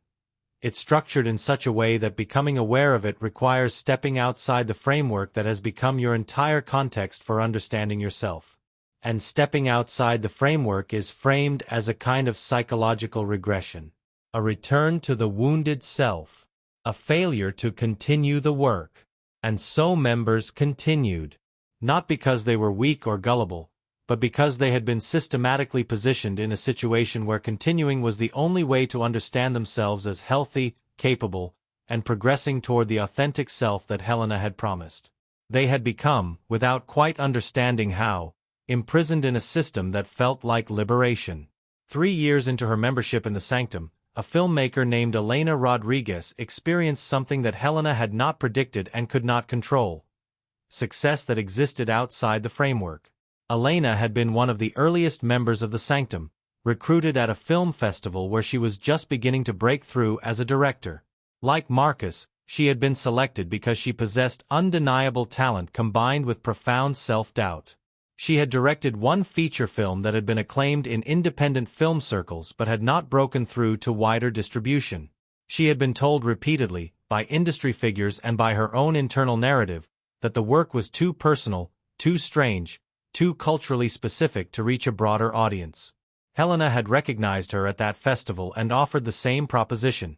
It's structured in such a way that becoming aware of it requires stepping outside the framework that has become your entire context for understanding yourself. And stepping outside the framework is framed as a kind of psychological regression. A return to the wounded self. A failure to continue the work. And so members continued. Not because they were weak or gullible, but because they had been systematically positioned in a situation where continuing was the only way to understand themselves as healthy, capable, and progressing toward the authentic self that Helena had promised. They had become, without quite understanding how, imprisoned in a system that felt like liberation. 3 years into her membership in the sanctum, a filmmaker named Elena Rodriguez experienced something that Helena had not predicted and could not control. Success that existed outside the framework. Elena had been one of the earliest members of the sanctum, recruited at a film festival where she was just beginning to break through as a director. Like Marcus, she had been selected because she possessed undeniable talent combined with profound self-doubt. She had directed one feature film that had been acclaimed in independent film circles but had not broken through to wider distribution. She had been told repeatedly, by industry figures and by her own internal narrative, that the work was too personal, too strange, too culturally specific to reach a broader audience. Helena had recognized her at that festival and offered the same proposition.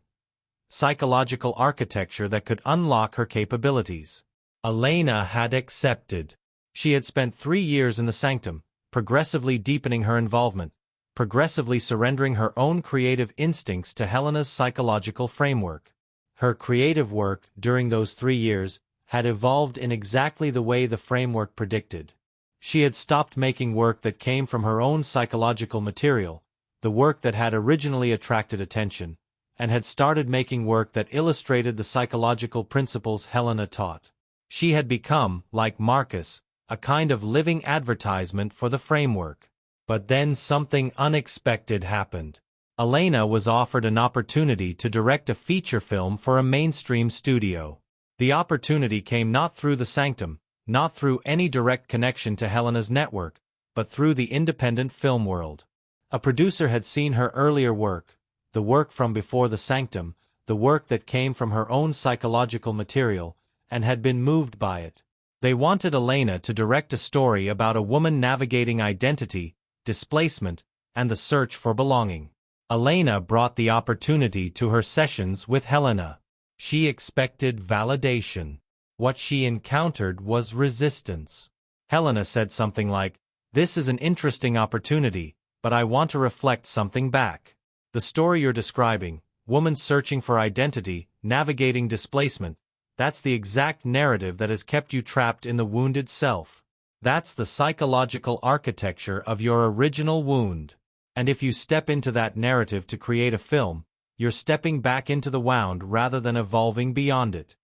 Psychological architecture that could unlock her capabilities. Elena had accepted. She had spent 3 years in the sanctum, progressively deepening her involvement, progressively surrendering her own creative instincts to Helena's psychological framework. Her creative work, during those 3 years, had evolved in exactly the way the framework predicted. She had stopped making work that came from her own psychological material, the work that had originally attracted attention, and had started making work that illustrated the psychological principles Helena taught. She had become, like Marcus, a kind of living advertisement for the framework. But then something unexpected happened. Elena was offered an opportunity to direct a feature film for a mainstream studio. The opportunity came not through the sanctum, not through any direct connection to Helena's network, but through the independent film world. A producer had seen her earlier work, the work from before the sanctum, the work that came from her own psychological material, and had been moved by it. They wanted Elena to direct a story about a woman navigating identity, displacement, and the search for belonging. Elena brought the opportunity to her sessions with Helena. She expected validation. What she encountered was resistance. Helena said something like, "This is an interesting opportunity, but I want to reflect something back. The story you're describing, woman searching for identity, navigating displacement, that's the exact narrative that has kept you trapped in the wounded self. That's the psychological architecture of your original wound. And if you step into that narrative to create a film, you're stepping back into the wound rather than evolving beyond it."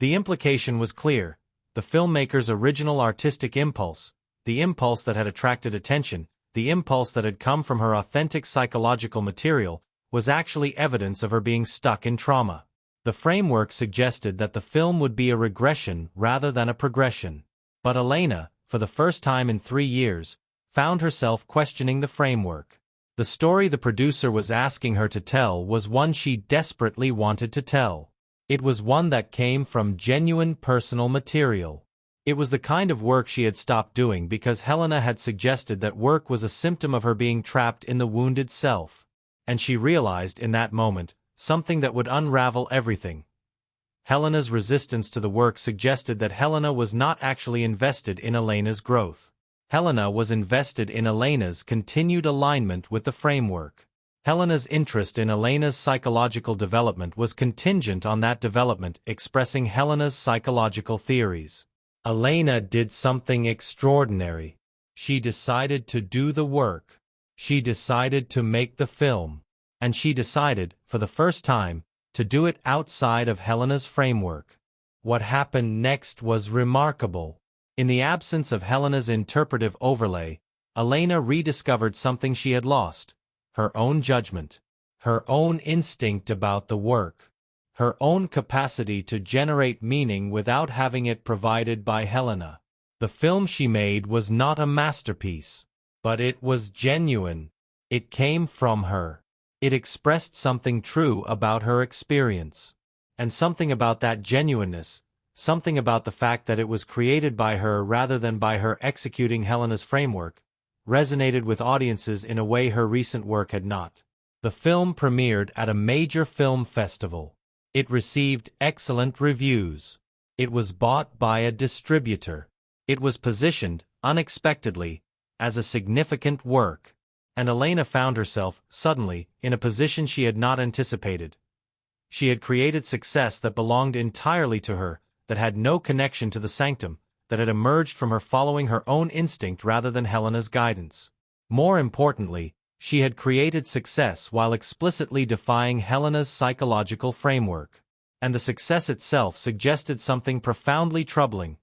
The implication was clear. The filmmaker's original artistic impulse, the impulse that had attracted attention, the impulse that had come from her authentic psychological material, was actually evidence of her being stuck in trauma. The framework suggested that the film would be a regression rather than a progression. But Elena, for the first time in 3 years, found herself questioning the framework. The story the producer was asking her to tell was one she desperately wanted to tell. It was one that came from genuine personal material. It was the kind of work she had stopped doing because Helena had suggested that work was a symptom of her being trapped in the wounded self. And she realized in that moment something that would unravel everything. Helena's resistance to the work suggested that Helena was not actually invested in Elena's growth. Helena was invested in Elena's continued alignment with the framework. Helena's interest in Elena's psychological development was contingent on that development expressing Helena's psychological theories. Elena did something extraordinary. She decided to do the work. She decided to make the film. And she decided, for the first time, to do it outside of Helena's framework. What happened next was remarkable. In the absence of Helena's interpretive overlay, Elena rediscovered something she had lost: her own judgment, her own instinct about the work, her own capacity to generate meaning without having it provided by Helena. The film she made was not a masterpiece, but it was genuine. It came from her. It expressed something true about her experience. And something about that genuineness, something about the fact that it was created by her rather than by her executing Helena's framework, resonated with audiences in a way her recent work had not. The film premiered at a major film festival. It received excellent reviews. It was bought by a distributor. It was positioned, unexpectedly, as a significant work. And Elena found herself, suddenly, in a position she had not anticipated. She had created success that belonged entirely to her, that had no connection to the sanctum, that had emerged from her following her own instinct rather than Helena's guidance. More importantly, she had created success while explicitly defying Helena's psychological framework. And the success itself suggested something profoundly troubling: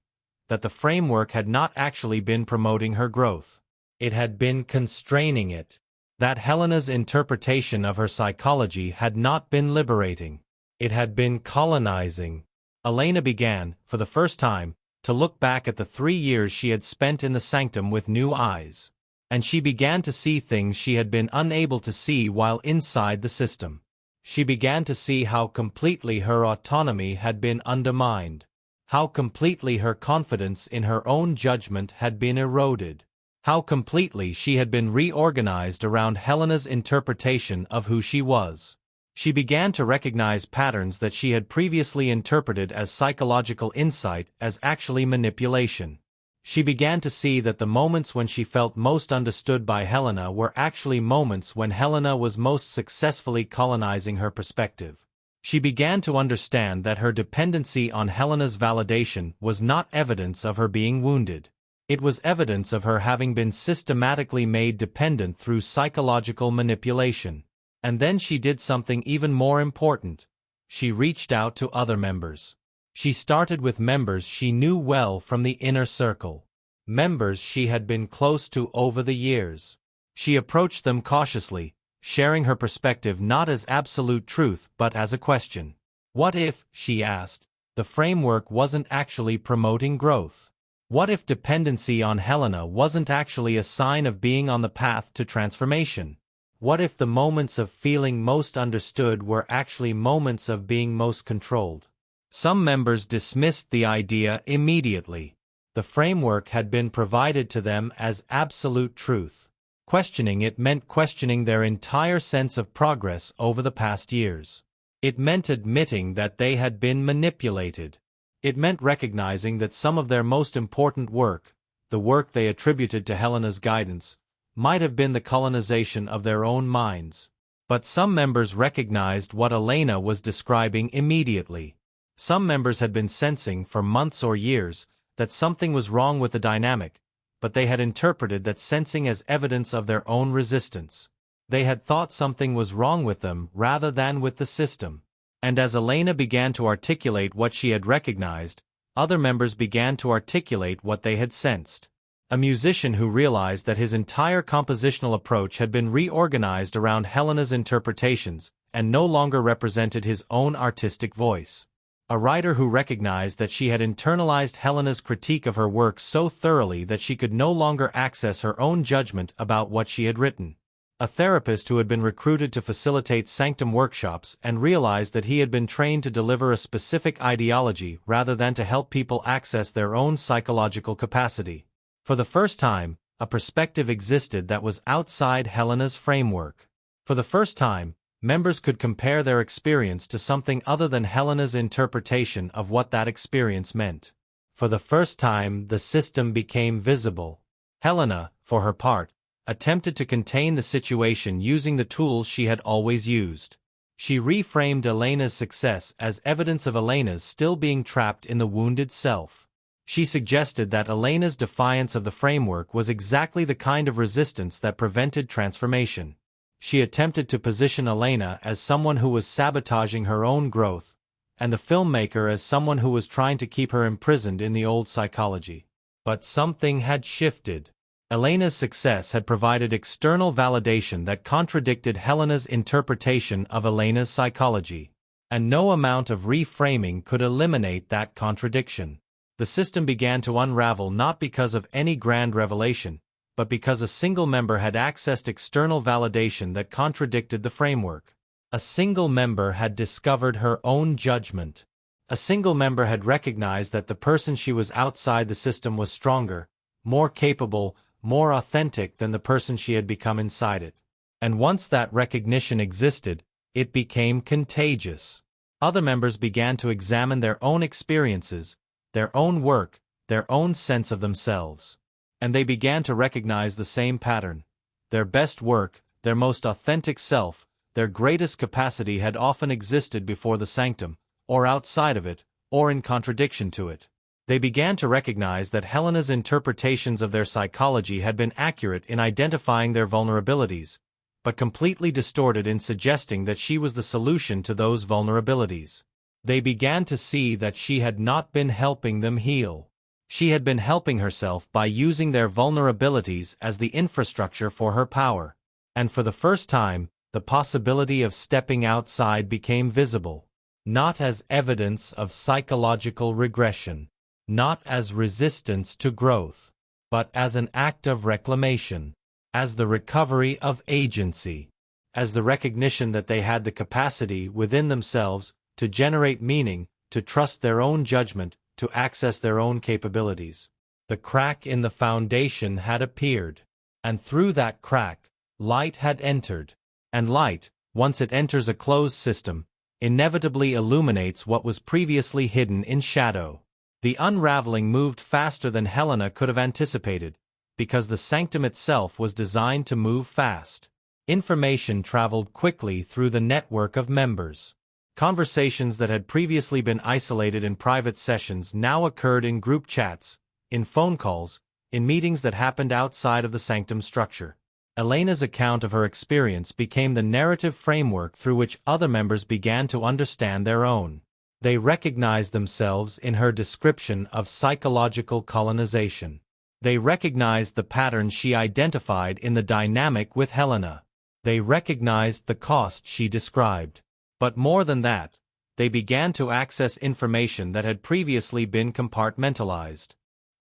that the framework had not actually been promoting her growth. It had been constraining it. That Helena's interpretation of her psychology had not been liberating. It had been colonizing. Elena began, for the first time, to look back at the 3 years she had spent in the sanctum with new eyes. And she began to see things she had been unable to see while inside the system. She began to see how completely her autonomy had been undermined, how completely her confidence in her own judgment had been eroded, how completely she had been reorganized around Helena's interpretation of who she was. She began to recognize patterns that she had previously interpreted as psychological insight as actually manipulation. She began to see that the moments when she felt most understood by Helena were actually moments when Helena was most successfully colonizing her perspective. She began to understand that her dependency on Helena's validation was not evidence of her being wounded. It was evidence of her having been systematically made dependent through psychological manipulation. And then she did something even more important. She reached out to other members. She started with members she knew well from the inner circle. Members she had been close to over the years. She approached them cautiously, sharing her perspective not as absolute truth but as a question. What if, she asked, the framework wasn't actually promoting growth? What if dependency on Helena wasn't actually a sign of being on the path to transformation? What if the moments of feeling most understood were actually moments of being most controlled? Some members dismissed the idea immediately. The framework had been provided to them as absolute truth. Questioning it meant questioning their entire sense of progress over the past years. It meant admitting that they had been manipulated. It meant recognizing that some of their most important work, the work they attributed to Helena's guidance, might have been the colonization of their own minds. But some members recognized what Elena was describing immediately. Some members had been sensing for months or years that something was wrong with the dynamic, but they had interpreted that sensing as evidence of their own resistance. They had thought something was wrong with them rather than with the system. And as Elena began to articulate what she had recognized, other members began to articulate what they had sensed. A musician who realized that his entire compositional approach had been reorganized around Helena's interpretations and no longer represented his own artistic voice. A writer who recognized that she had internalized Helena's critique of her work so thoroughly that she could no longer access her own judgment about what she had written. A therapist who had been recruited to facilitate sanctum workshops and realized that he had been trained to deliver a specific ideology rather than to help people access their own psychological capacity. For the first time, a perspective existed that was outside Helena's framework. For the first time, members could compare their experience to something other than Helena's interpretation of what that experience meant. For the first time, the system became visible. Helena, for her part, attempted to contain the situation using the tools she had always used. She reframed Elena's success as evidence of Elena's still being trapped in the wounded self. She suggested that Elena's defiance of the framework was exactly the kind of resistance that prevented transformation. She attempted to position Elena as someone who was sabotaging her own growth, and the filmmaker as someone who was trying to keep her imprisoned in the old psychology. But something had shifted. Elena's success had provided external validation that contradicted Helena's interpretation of Elena's psychology, and no amount of reframing could eliminate that contradiction. The system began to unravel not because of any grand revelation, but because a single member had accessed external validation that contradicted the framework. A single member had discovered her own judgment. A single member had recognized that the person she was outside the system was stronger, more capable, more authentic than the person she had become inside it. And once that recognition existed, it became contagious. Other members began to examine their own experiences, their own work, their own sense of themselves. And they began to recognize the same pattern. Their best work, their most authentic self, their greatest capacity had often existed before the sanctum, or outside of it, or in contradiction to it. They began to recognize that Helena's interpretations of their psychology had been accurate in identifying their vulnerabilities, but completely distorted in suggesting that she was the solution to those vulnerabilities. They began to see that she had not been helping them heal. She had been helping herself by using their vulnerabilities as the infrastructure for her power. And for the first time, the possibility of stepping outside became visible, not as evidence of psychological regression, not as resistance to growth, but as an act of reclamation, as the recovery of agency, as the recognition that they had the capacity within themselves to generate meaning, to trust their own judgment, to access their own capabilities. The crack in the foundation had appeared, and through that crack, light had entered. And light, once it enters a closed system, inevitably illuminates what was previously hidden in shadow. The unraveling moved faster than Helena could have anticipated, because the sanctum itself was designed to move fast. Information traveled quickly through the network of members. Conversations that had previously been isolated in private sessions now occurred in group chats, in phone calls, in meetings that happened outside of the sanctum structure. Elena's account of her experience became the narrative framework through which other members began to understand their own. They recognized themselves in her description of psychological colonization. They recognized the patterns she identified in the dynamic with Helena. They recognized the cost she described. But more than that, they began to access information that had previously been compartmentalized.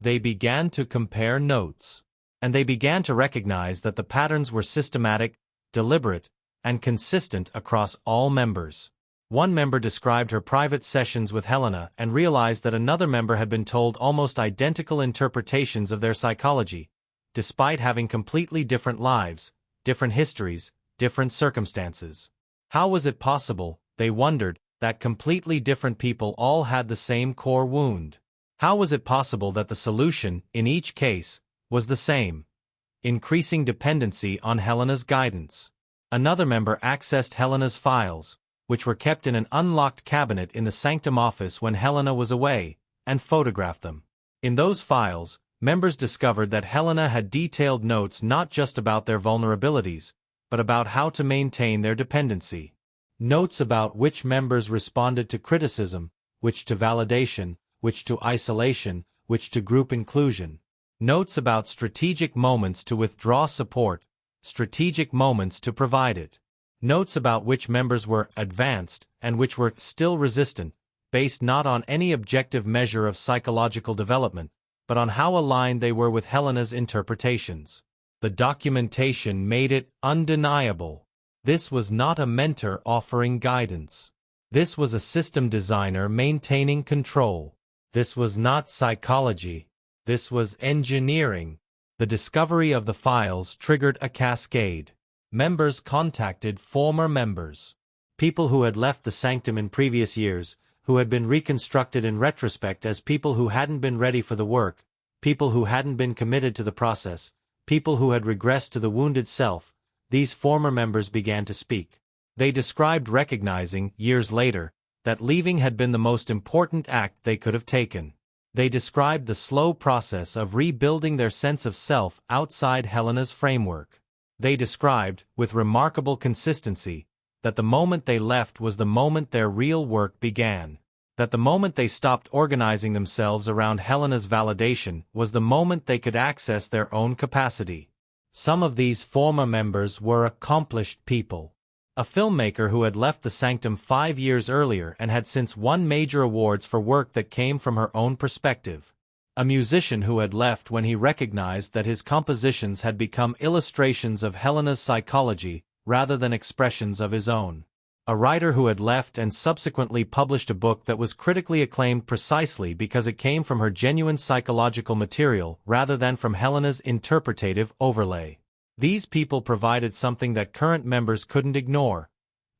They began to compare notes. And they began to recognize that the patterns were systematic, deliberate, and consistent across all members. One member described her private sessions with Helena and realized that another member had been told almost identical interpretations of their psychology, despite having completely different lives, different histories, different circumstances. How was it possible, they wondered, that completely different people all had the same core wound? How was it possible that the solution, in each case, was the same? Increasing dependency on Helena's guidance. Another member accessed Helena's files, which were kept in an unlocked cabinet in the sanctum office when Helena was away, and photographed them. In those files, members discovered that Helena had detailed notes not just about their vulnerabilities, but about how to maintain their dependency. Notes about which members responded to criticism, which to validation, which to isolation, which to group inclusion. Notes about strategic moments to withdraw support, strategic moments to provide it. Notes about which members were advanced and which were still resistant, based not on any objective measure of psychological development, but on how aligned they were with Helena's interpretations. The documentation made it undeniable. This was not a mentor offering guidance. This was a system designer maintaining control. This was not psychology. This was engineering. The discovery of the files triggered a cascade. Members contacted former members. People who had left the sanctum in previous years, who had been reconstructed in retrospect as people who hadn't been ready for the work, people who hadn't been committed to the process, people who had regressed to the wounded self. These former members began to speak. They described recognizing, years later, that leaving had been the most important act they could have taken. They described the slow process of rebuilding their sense of self outside Helena's framework. They described, with remarkable consistency, that the moment they left was the moment their real work began. That the moment they stopped organizing themselves around Helena's validation was the moment they could access their own capacity. Some of these former members were accomplished people. A filmmaker who had left the sanctum 5 years earlier and had since won major awards for work that came from her own perspective. A musician who had left when he recognized that his compositions had become illustrations of Helena's psychology rather than expressions of his own. A writer who had left and subsequently published a book that was critically acclaimed precisely because it came from her genuine psychological material rather than from Helena's interpretative overlay. These people provided something that current members couldn't ignore: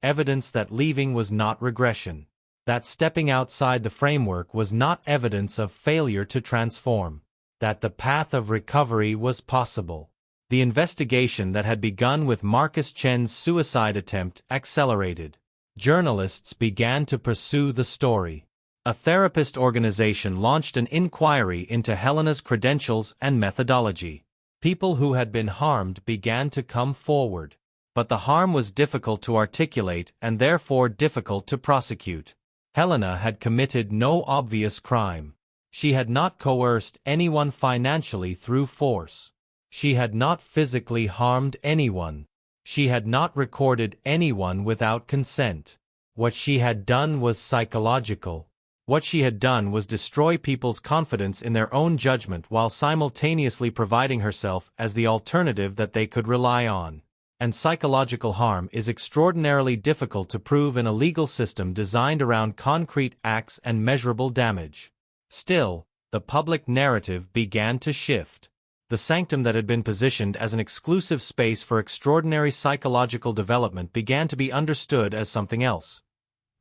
evidence that leaving was not regression. That stepping outside the framework was not evidence of failure to transform. That the path of recovery was possible. The investigation that had begun with Marcus Chen's suicide attempt accelerated. Journalists began to pursue the story. A therapist organization launched an inquiry into Helena's credentials and methodology. People who had been harmed began to come forward. But the harm was difficult to articulate and therefore difficult to prosecute. Helena had committed no obvious crime. She had not coerced anyone financially through force. She had not physically harmed anyone. She had not recorded anyone without consent. What she had done was psychological. What she had done was destroy people's confidence in their own judgment while simultaneously providing herself as the alternative that they could rely on. And psychological harm is extraordinarily difficult to prove in a legal system designed around concrete acts and measurable damage. Still, the public narrative began to shift. The sanctum that had been positioned as an exclusive space for extraordinary psychological development began to be understood as something else.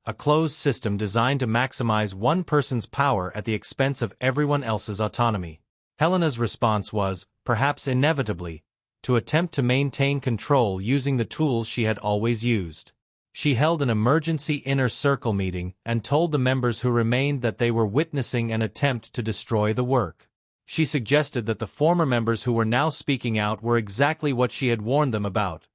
A closed system designed to maximize one person's power at the expense of everyone else's autonomy. Helena's response was, perhaps inevitably, to attempt to maintain control using the tools she had always used. She held an emergency inner circle meeting and told the members who remained that they were witnessing an attempt to destroy the work. She suggested that the former members who were now speaking out were exactly what she had warned them about.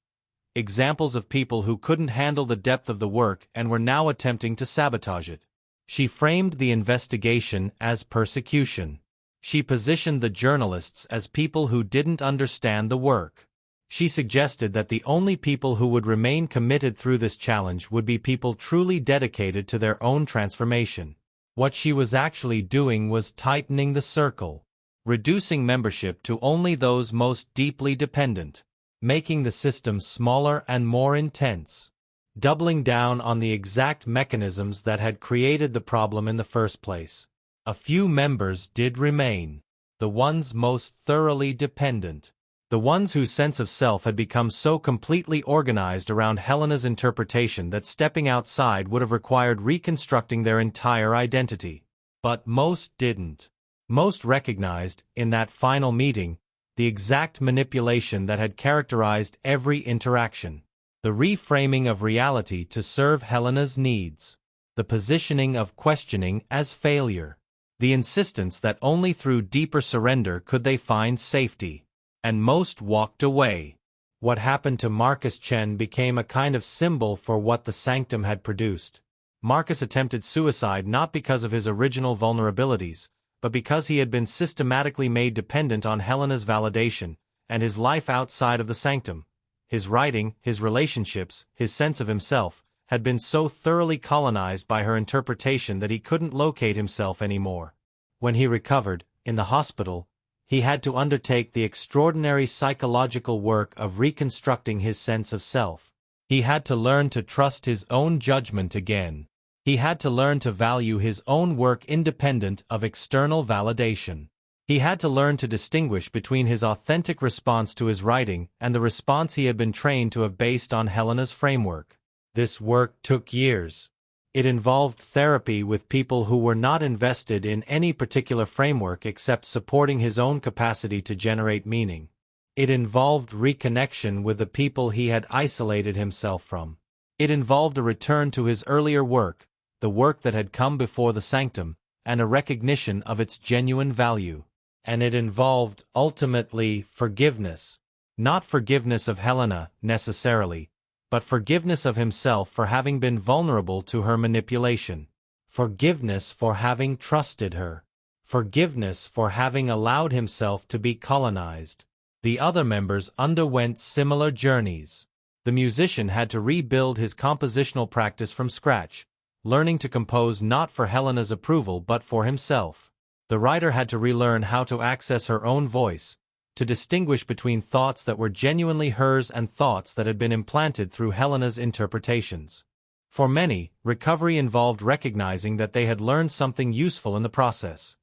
Examples of people who couldn't handle the depth of the work and were now attempting to sabotage it. She framed the investigation as persecution. She positioned the journalists as people who didn't understand the work. She suggested that the only people who would remain committed through this challenge would be people truly dedicated to their own transformation. What she was actually doing was tightening the circle. Reducing membership to only those most deeply dependent, making the system smaller and more intense, doubling down on the exact mechanisms that had created the problem in the first place. A few members did remain, the ones most thoroughly dependent, the ones whose sense of self had become so completely organized around Helena's interpretation that stepping outside would have required reconstructing their entire identity. But most didn't. Most recognized, in that final meeting, the exact manipulation that had characterized every interaction. The reframing of reality to serve Helena's needs. The positioning of questioning as failure. The insistence that only through deeper surrender could they find safety. And most walked away. What happened to Marcus Chen became a kind of symbol for what the sanctum had produced. Marcus attempted suicide not because of his original vulnerabilities, but because he had been systematically made dependent on Helena's validation, and his life outside of the sanctum, his writing, his relationships, his sense of himself, had been so thoroughly colonized by her interpretation that he couldn't locate himself anymore. When he recovered, in the hospital, he had to undertake the extraordinary psychological work of reconstructing his sense of self. He had to learn to trust his own judgment again. He had to learn to value his own work independent of external validation. He had to learn to distinguish between his authentic response to his writing and the response he had been trained to have based on Helena's framework. This work took years. It involved therapy with people who were not invested in any particular framework except supporting his own capacity to generate meaning. It involved reconnection with the people he had isolated himself from. It involved a return to his earlier work, the work that had come before the sanctum, and a recognition of its genuine value. And it involved, ultimately, forgiveness. Not forgiveness of Helena, necessarily, but forgiveness of himself for having been vulnerable to her manipulation. Forgiveness for having trusted her. Forgiveness for having allowed himself to be colonized. The other members underwent similar journeys. The musician had to rebuild his compositional practice from scratch, learning to compose not for Helena's approval but for himself. The writer had to relearn how to access her own voice, to distinguish between thoughts that were genuinely hers and thoughts that had been implanted through Helena's interpretations. For many, recovery involved recognizing that they had learned something useful in the process.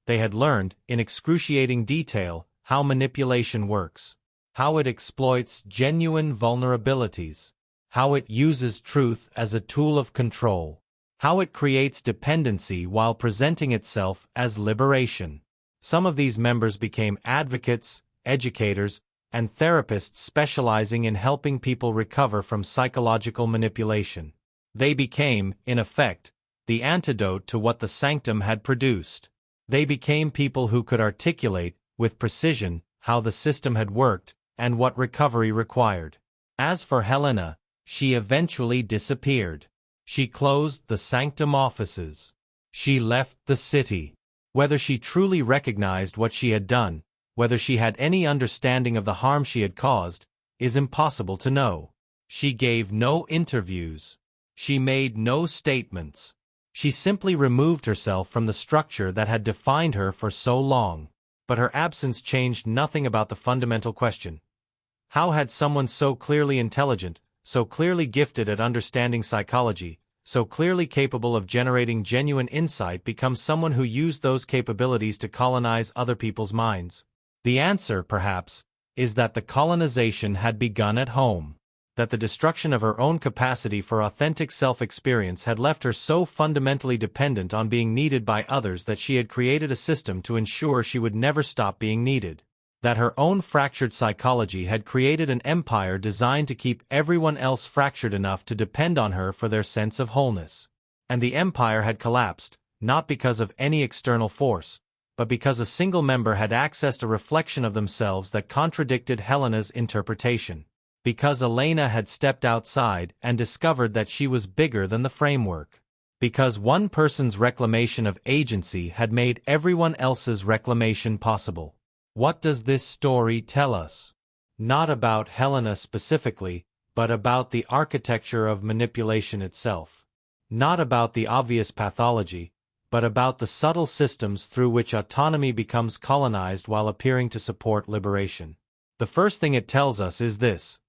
They had learned, in excruciating detail, how manipulation works, how it exploits genuine vulnerabilities, how it uses truth as a tool of control, how it creates dependency while presenting itself as liberation. Some of these members became advocates, educators, and therapists specializing in helping people recover from psychological manipulation. They became, in effect, the antidote to what the sanctum had produced. They became people who could articulate, with precision, how the system had worked and what recovery required. As for Helena, she eventually disappeared. She closed the sanctum offices. She left the city. Whether she truly recognized what she had done, whether she had any understanding of the harm she had caused, is impossible to know. She gave no interviews. She made no statements. She simply removed herself from the structure that had defined her for so long. But her absence changed nothing about the fundamental question. How had someone so clearly intelligent, so clearly gifted at understanding psychology, so clearly capable of generating genuine insight become someone who used those capabilities to colonize other people's minds? The answer, perhaps, is that the colonization had begun at home. That the destruction of her own capacity for authentic self-experience had left her so fundamentally dependent on being needed by others that she had created a system to ensure she would never stop being needed. That her own fractured psychology had created an empire designed to keep everyone else fractured enough to depend on her for their sense of wholeness. And the empire had collapsed, not because of any external force, but because a single member had accessed a reflection of themselves that contradicted Helena's interpretation. Because Elena had stepped outside and discovered that she was bigger than the framework. Because one person's reclamation of agency had made everyone else's reclamation possible. What does this story tell us? Not about Helena specifically, but about the architecture of manipulation itself. Not about the obvious pathology, but about the subtle systems through which autonomy becomes colonized while appearing to support liberation. The first thing it tells us is this.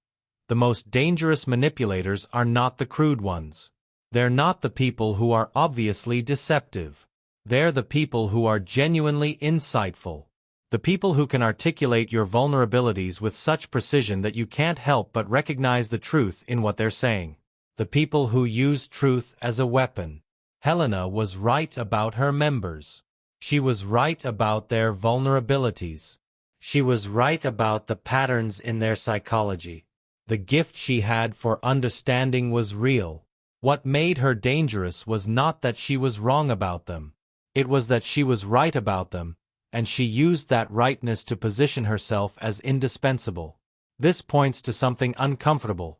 The most dangerous manipulators are not the crude ones. They're not the people who are obviously deceptive. They're the people who are genuinely insightful. The people who can articulate your vulnerabilities with such precision that you can't help but recognize the truth in what they're saying. The people who use truth as a weapon. Helena was right about her members. She was right about their vulnerabilities. She was right about the patterns in their psychology. The gift she had for understanding was real. What made her dangerous was not that she was wrong about them. It was that she was right about them, and she used that rightness to position herself as indispensable. This points to something uncomfortable.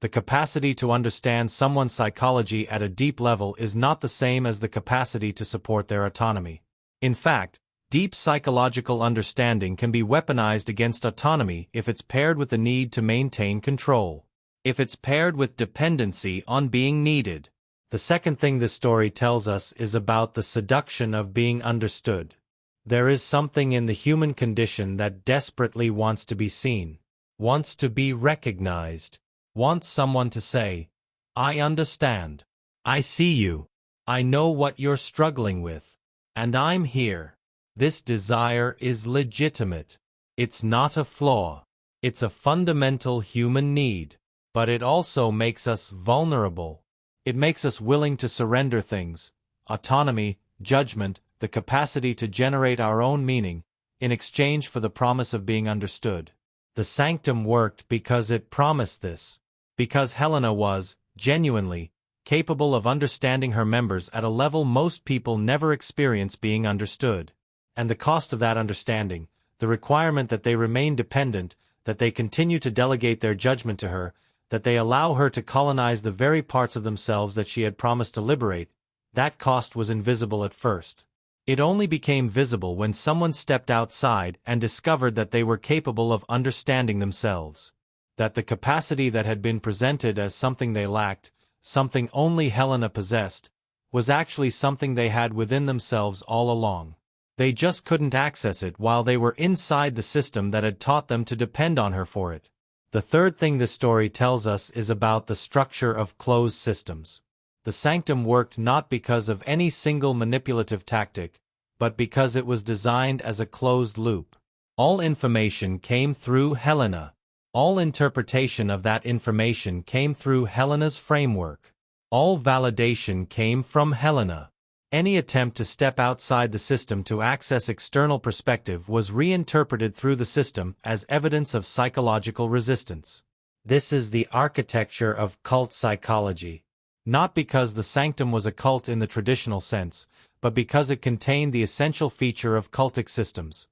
The capacity to understand someone's psychology at a deep level is not the same as the capacity to support their autonomy. In fact, deep psychological understanding can be weaponized against autonomy if it's paired with the need to maintain control. If it's paired with dependency on being needed. The second thing this story tells us is about the seduction of being understood. There is something in the human condition that desperately wants to be seen, wants to be recognized, wants someone to say, "I understand. I see you. I know what you're struggling with. And I'm here." This desire is legitimate. It's not a flaw. It's a fundamental human need. But it also makes us vulnerable. It makes us willing to surrender things, autonomy, judgment, the capacity to generate our own meaning, in exchange for the promise of being understood. The sanctum worked because it promised this. Because Helena was, genuinely, capable of understanding her members at a level most people never experience being understood. And the cost of that understanding, the requirement that they remain dependent, that they continue to delegate their judgment to her, that they allow her to colonize the very parts of themselves that she had promised to liberate, that cost was invisible at first. It only became visible when someone stepped outside and discovered that they were capable of understanding themselves. That the capacity that had been presented as something they lacked, something only Helena possessed, was actually something they had within themselves all along. They just couldn't access it while they were inside the system that had taught them to depend on her for it. The third thing this story tells us is about the structure of closed systems. The sanctum worked not because of any single manipulative tactic, but because it was designed as a closed loop. All information came through Helena. All interpretation of that information came through Helena's framework. All validation came from Helena. Any attempt to step outside the system to access external perspective was reinterpreted through the system as evidence of psychological resistance. This is the architecture of cult psychology. Not because the sanctum was a cult in the traditional sense, but because it contained the essential feature of cultic systems: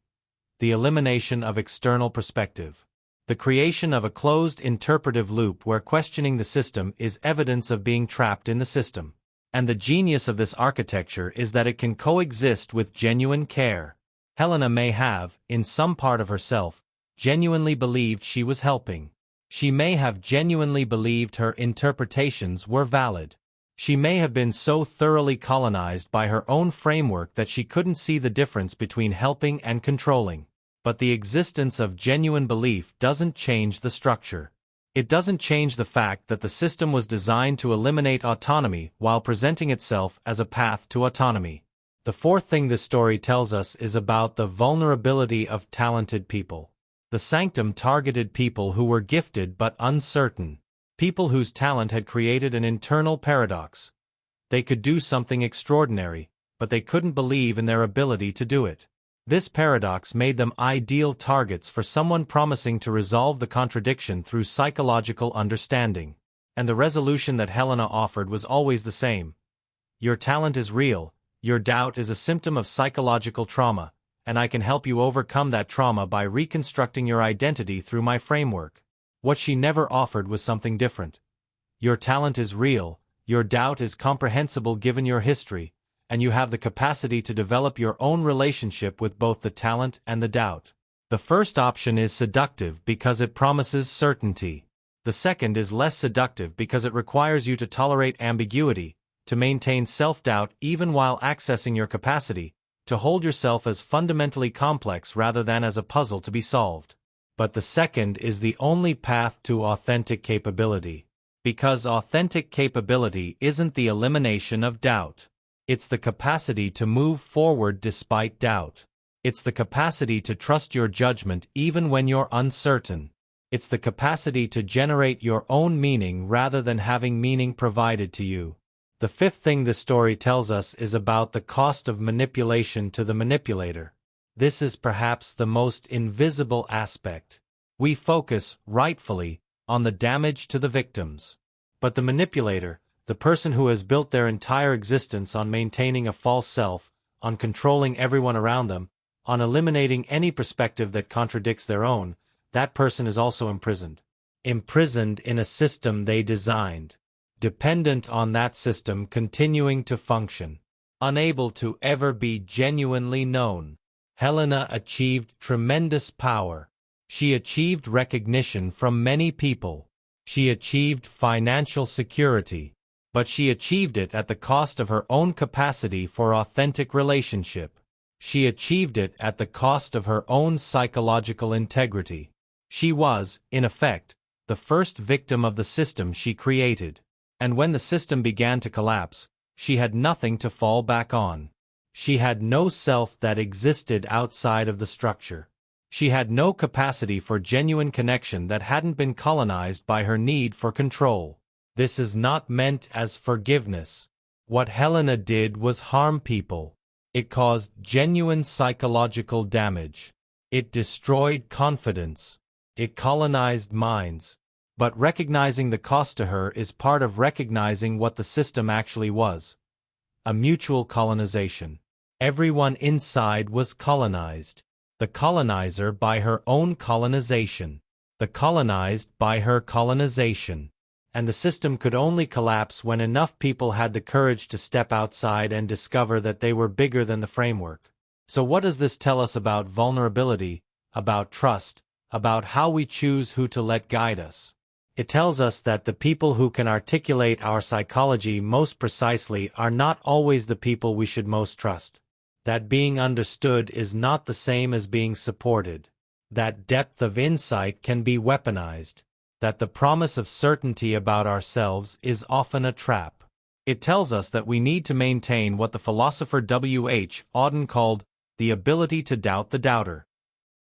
the elimination of external perspective. The creation of a closed interpretive loop where questioning the system is evidence of being trapped in the system. And the genius of this architecture is that it can coexist with genuine care. Helena may have, in some part of herself, genuinely believed she was helping. She may have genuinely believed her interpretations were valid. She may have been so thoroughly colonized by her own framework that she couldn't see the difference between helping and controlling. But the existence of genuine belief doesn't change the structure. It doesn't change the fact that the system was designed to eliminate autonomy while presenting itself as a path to autonomy. The fourth thing this story tells us is about the vulnerability of talented people. The sanctum targeted people who were gifted but uncertain. People whose talent had created an internal paradox. They could do something extraordinary, but they couldn't believe in their ability to do it. This paradox made them ideal targets for someone promising to resolve the contradiction through psychological understanding. And the resolution that Helena offered was always the same. Your talent is real, your doubt is a symptom of psychological trauma, and I can help you overcome that trauma by reconstructing your identity through my framework. What she never offered was something different. Your talent is real, your doubt is comprehensible given your history, and you have the capacity to develop your own relationship with both the talent and the doubt. The first option is seductive because it promises certainty. The second is less seductive because it requires you to tolerate ambiguity, to maintain self-doubt even while accessing your capacity, to hold yourself as fundamentally complex rather than as a puzzle to be solved. But the second is the only path to authentic capability. Because authentic capability isn't the elimination of doubt. It's the capacity to move forward despite doubt. It's the capacity to trust your judgment even when you're uncertain. It's the capacity to generate your own meaning rather than having meaning provided to you. The fifth thing this story tells us is about the cost of manipulation to the manipulator. This is perhaps the most invisible aspect. We focus, rightfully, on the damage to the victims. But the manipulator, the person who has built their entire existence on maintaining a false self, on controlling everyone around them, on eliminating any perspective that contradicts their own, that person is also imprisoned. Imprisoned in a system they designed. Dependent on that system continuing to function. Unable to ever be genuinely known. Helena achieved tremendous power. She achieved recognition from many people. She achieved financial security. But she achieved it at the cost of her own capacity for authentic relationship. She achieved it at the cost of her own psychological integrity. She was, in effect, the first victim of the system she created. And when the system began to collapse, she had nothing to fall back on. She had no self that existed outside of the structure. She had no capacity for genuine connection that hadn't been colonized by her need for control. This is not meant as forgiveness. What Helena did was harm people. It caused genuine psychological damage. It destroyed confidence. It colonized minds. But recognizing the cost to her is part of recognizing what the system actually was. A mutual colonization. Everyone inside was colonized. The colonizer by her own colonization. The colonized by her colonization. And the system could only collapse when enough people had the courage to step outside and discover that they were bigger than the framework. So what does this tell us about vulnerability, about trust, about how we choose who to let guide us? It tells us that the people who can articulate our psychology most precisely are not always the people we should most trust. That being understood is not the same as being supported. That depth of insight can be weaponized. That the promise of certainty about ourselves is often a trap. It tells us that we need to maintain what the philosopher W.H. Auden called the ability to doubt the doubter.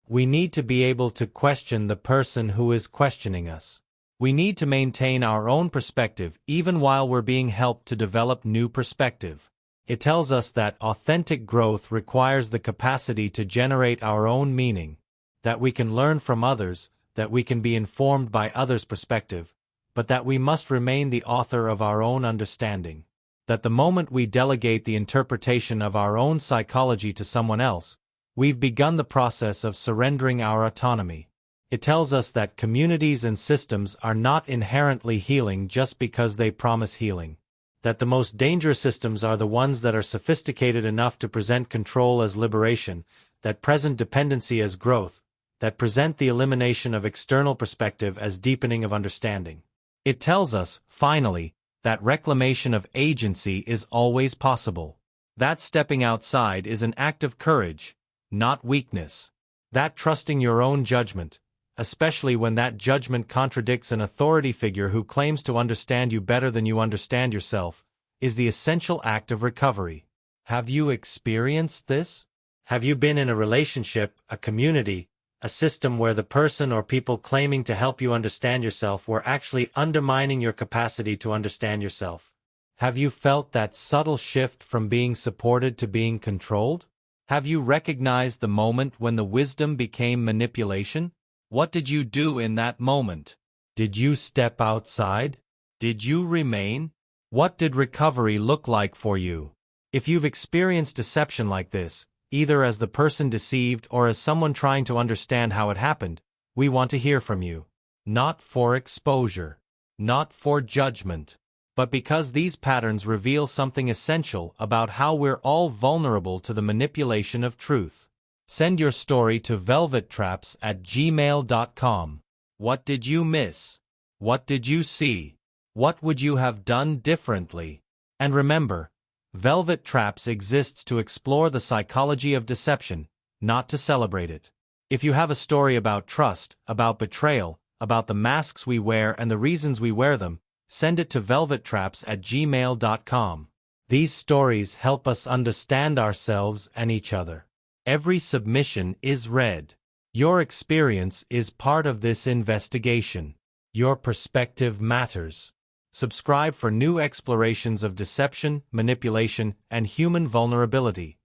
We need to be able to question the person who is questioning us. We need to maintain our own perspective even while we're being helped to develop new perspective. It tells us that authentic growth requires the capacity to generate our own meaning, that we can learn from others, that we can be informed by others' perspective, but that we must remain the author of our own understanding. That the moment we delegate the interpretation of our own psychology to someone else, we've begun the process of surrendering our autonomy. It tells us that communities and systems are not inherently healing just because they promise healing. That the most dangerous systems are the ones that are sophisticated enough to present control as liberation, that present dependency as growth, that present the elimination of external perspective as deepening of understanding. It tells us, finally, that reclamation of agency is always possible. That stepping outside is an act of courage, not weakness. That trusting your own judgment, especially when that judgment contradicts an authority figure who claims to understand you better than you understand yourself, is the essential act of recovery. Have you experienced this? Have you been in a relationship, a community, a system where the person or people claiming to help you understand yourself were actually undermining your capacity to understand yourself? Have you felt that subtle shift from being supported to being controlled? Have you recognized the moment when the wisdom became manipulation? What did you do in that moment? Did you step outside? Did you remain? What did recovery look like for you? If you've experienced deception like this, either as the person deceived or as someone trying to understand how it happened, we want to hear from you. Not for exposure, not for judgment, but because these patterns reveal something essential about how we're all vulnerable to the manipulation of truth. Send your story to velvettraps@gmail.com. What did you miss? What did you see? What would you have done differently? And remember, Velvet Traps exists to explore the psychology of deception, not to celebrate it. If you have a story about trust, about betrayal, about the masks we wear and the reasons we wear them, send it to velvettraps@gmail.com. These stories help us understand ourselves and each other. Every submission is read. Your experience is part of this investigation. Your perspective matters. Subscribe for new explorations of deception, manipulation, and human vulnerability.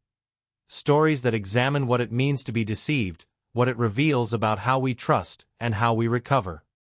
Stories that examine what it means to be deceived, what it reveals about how we trust, and how we recover.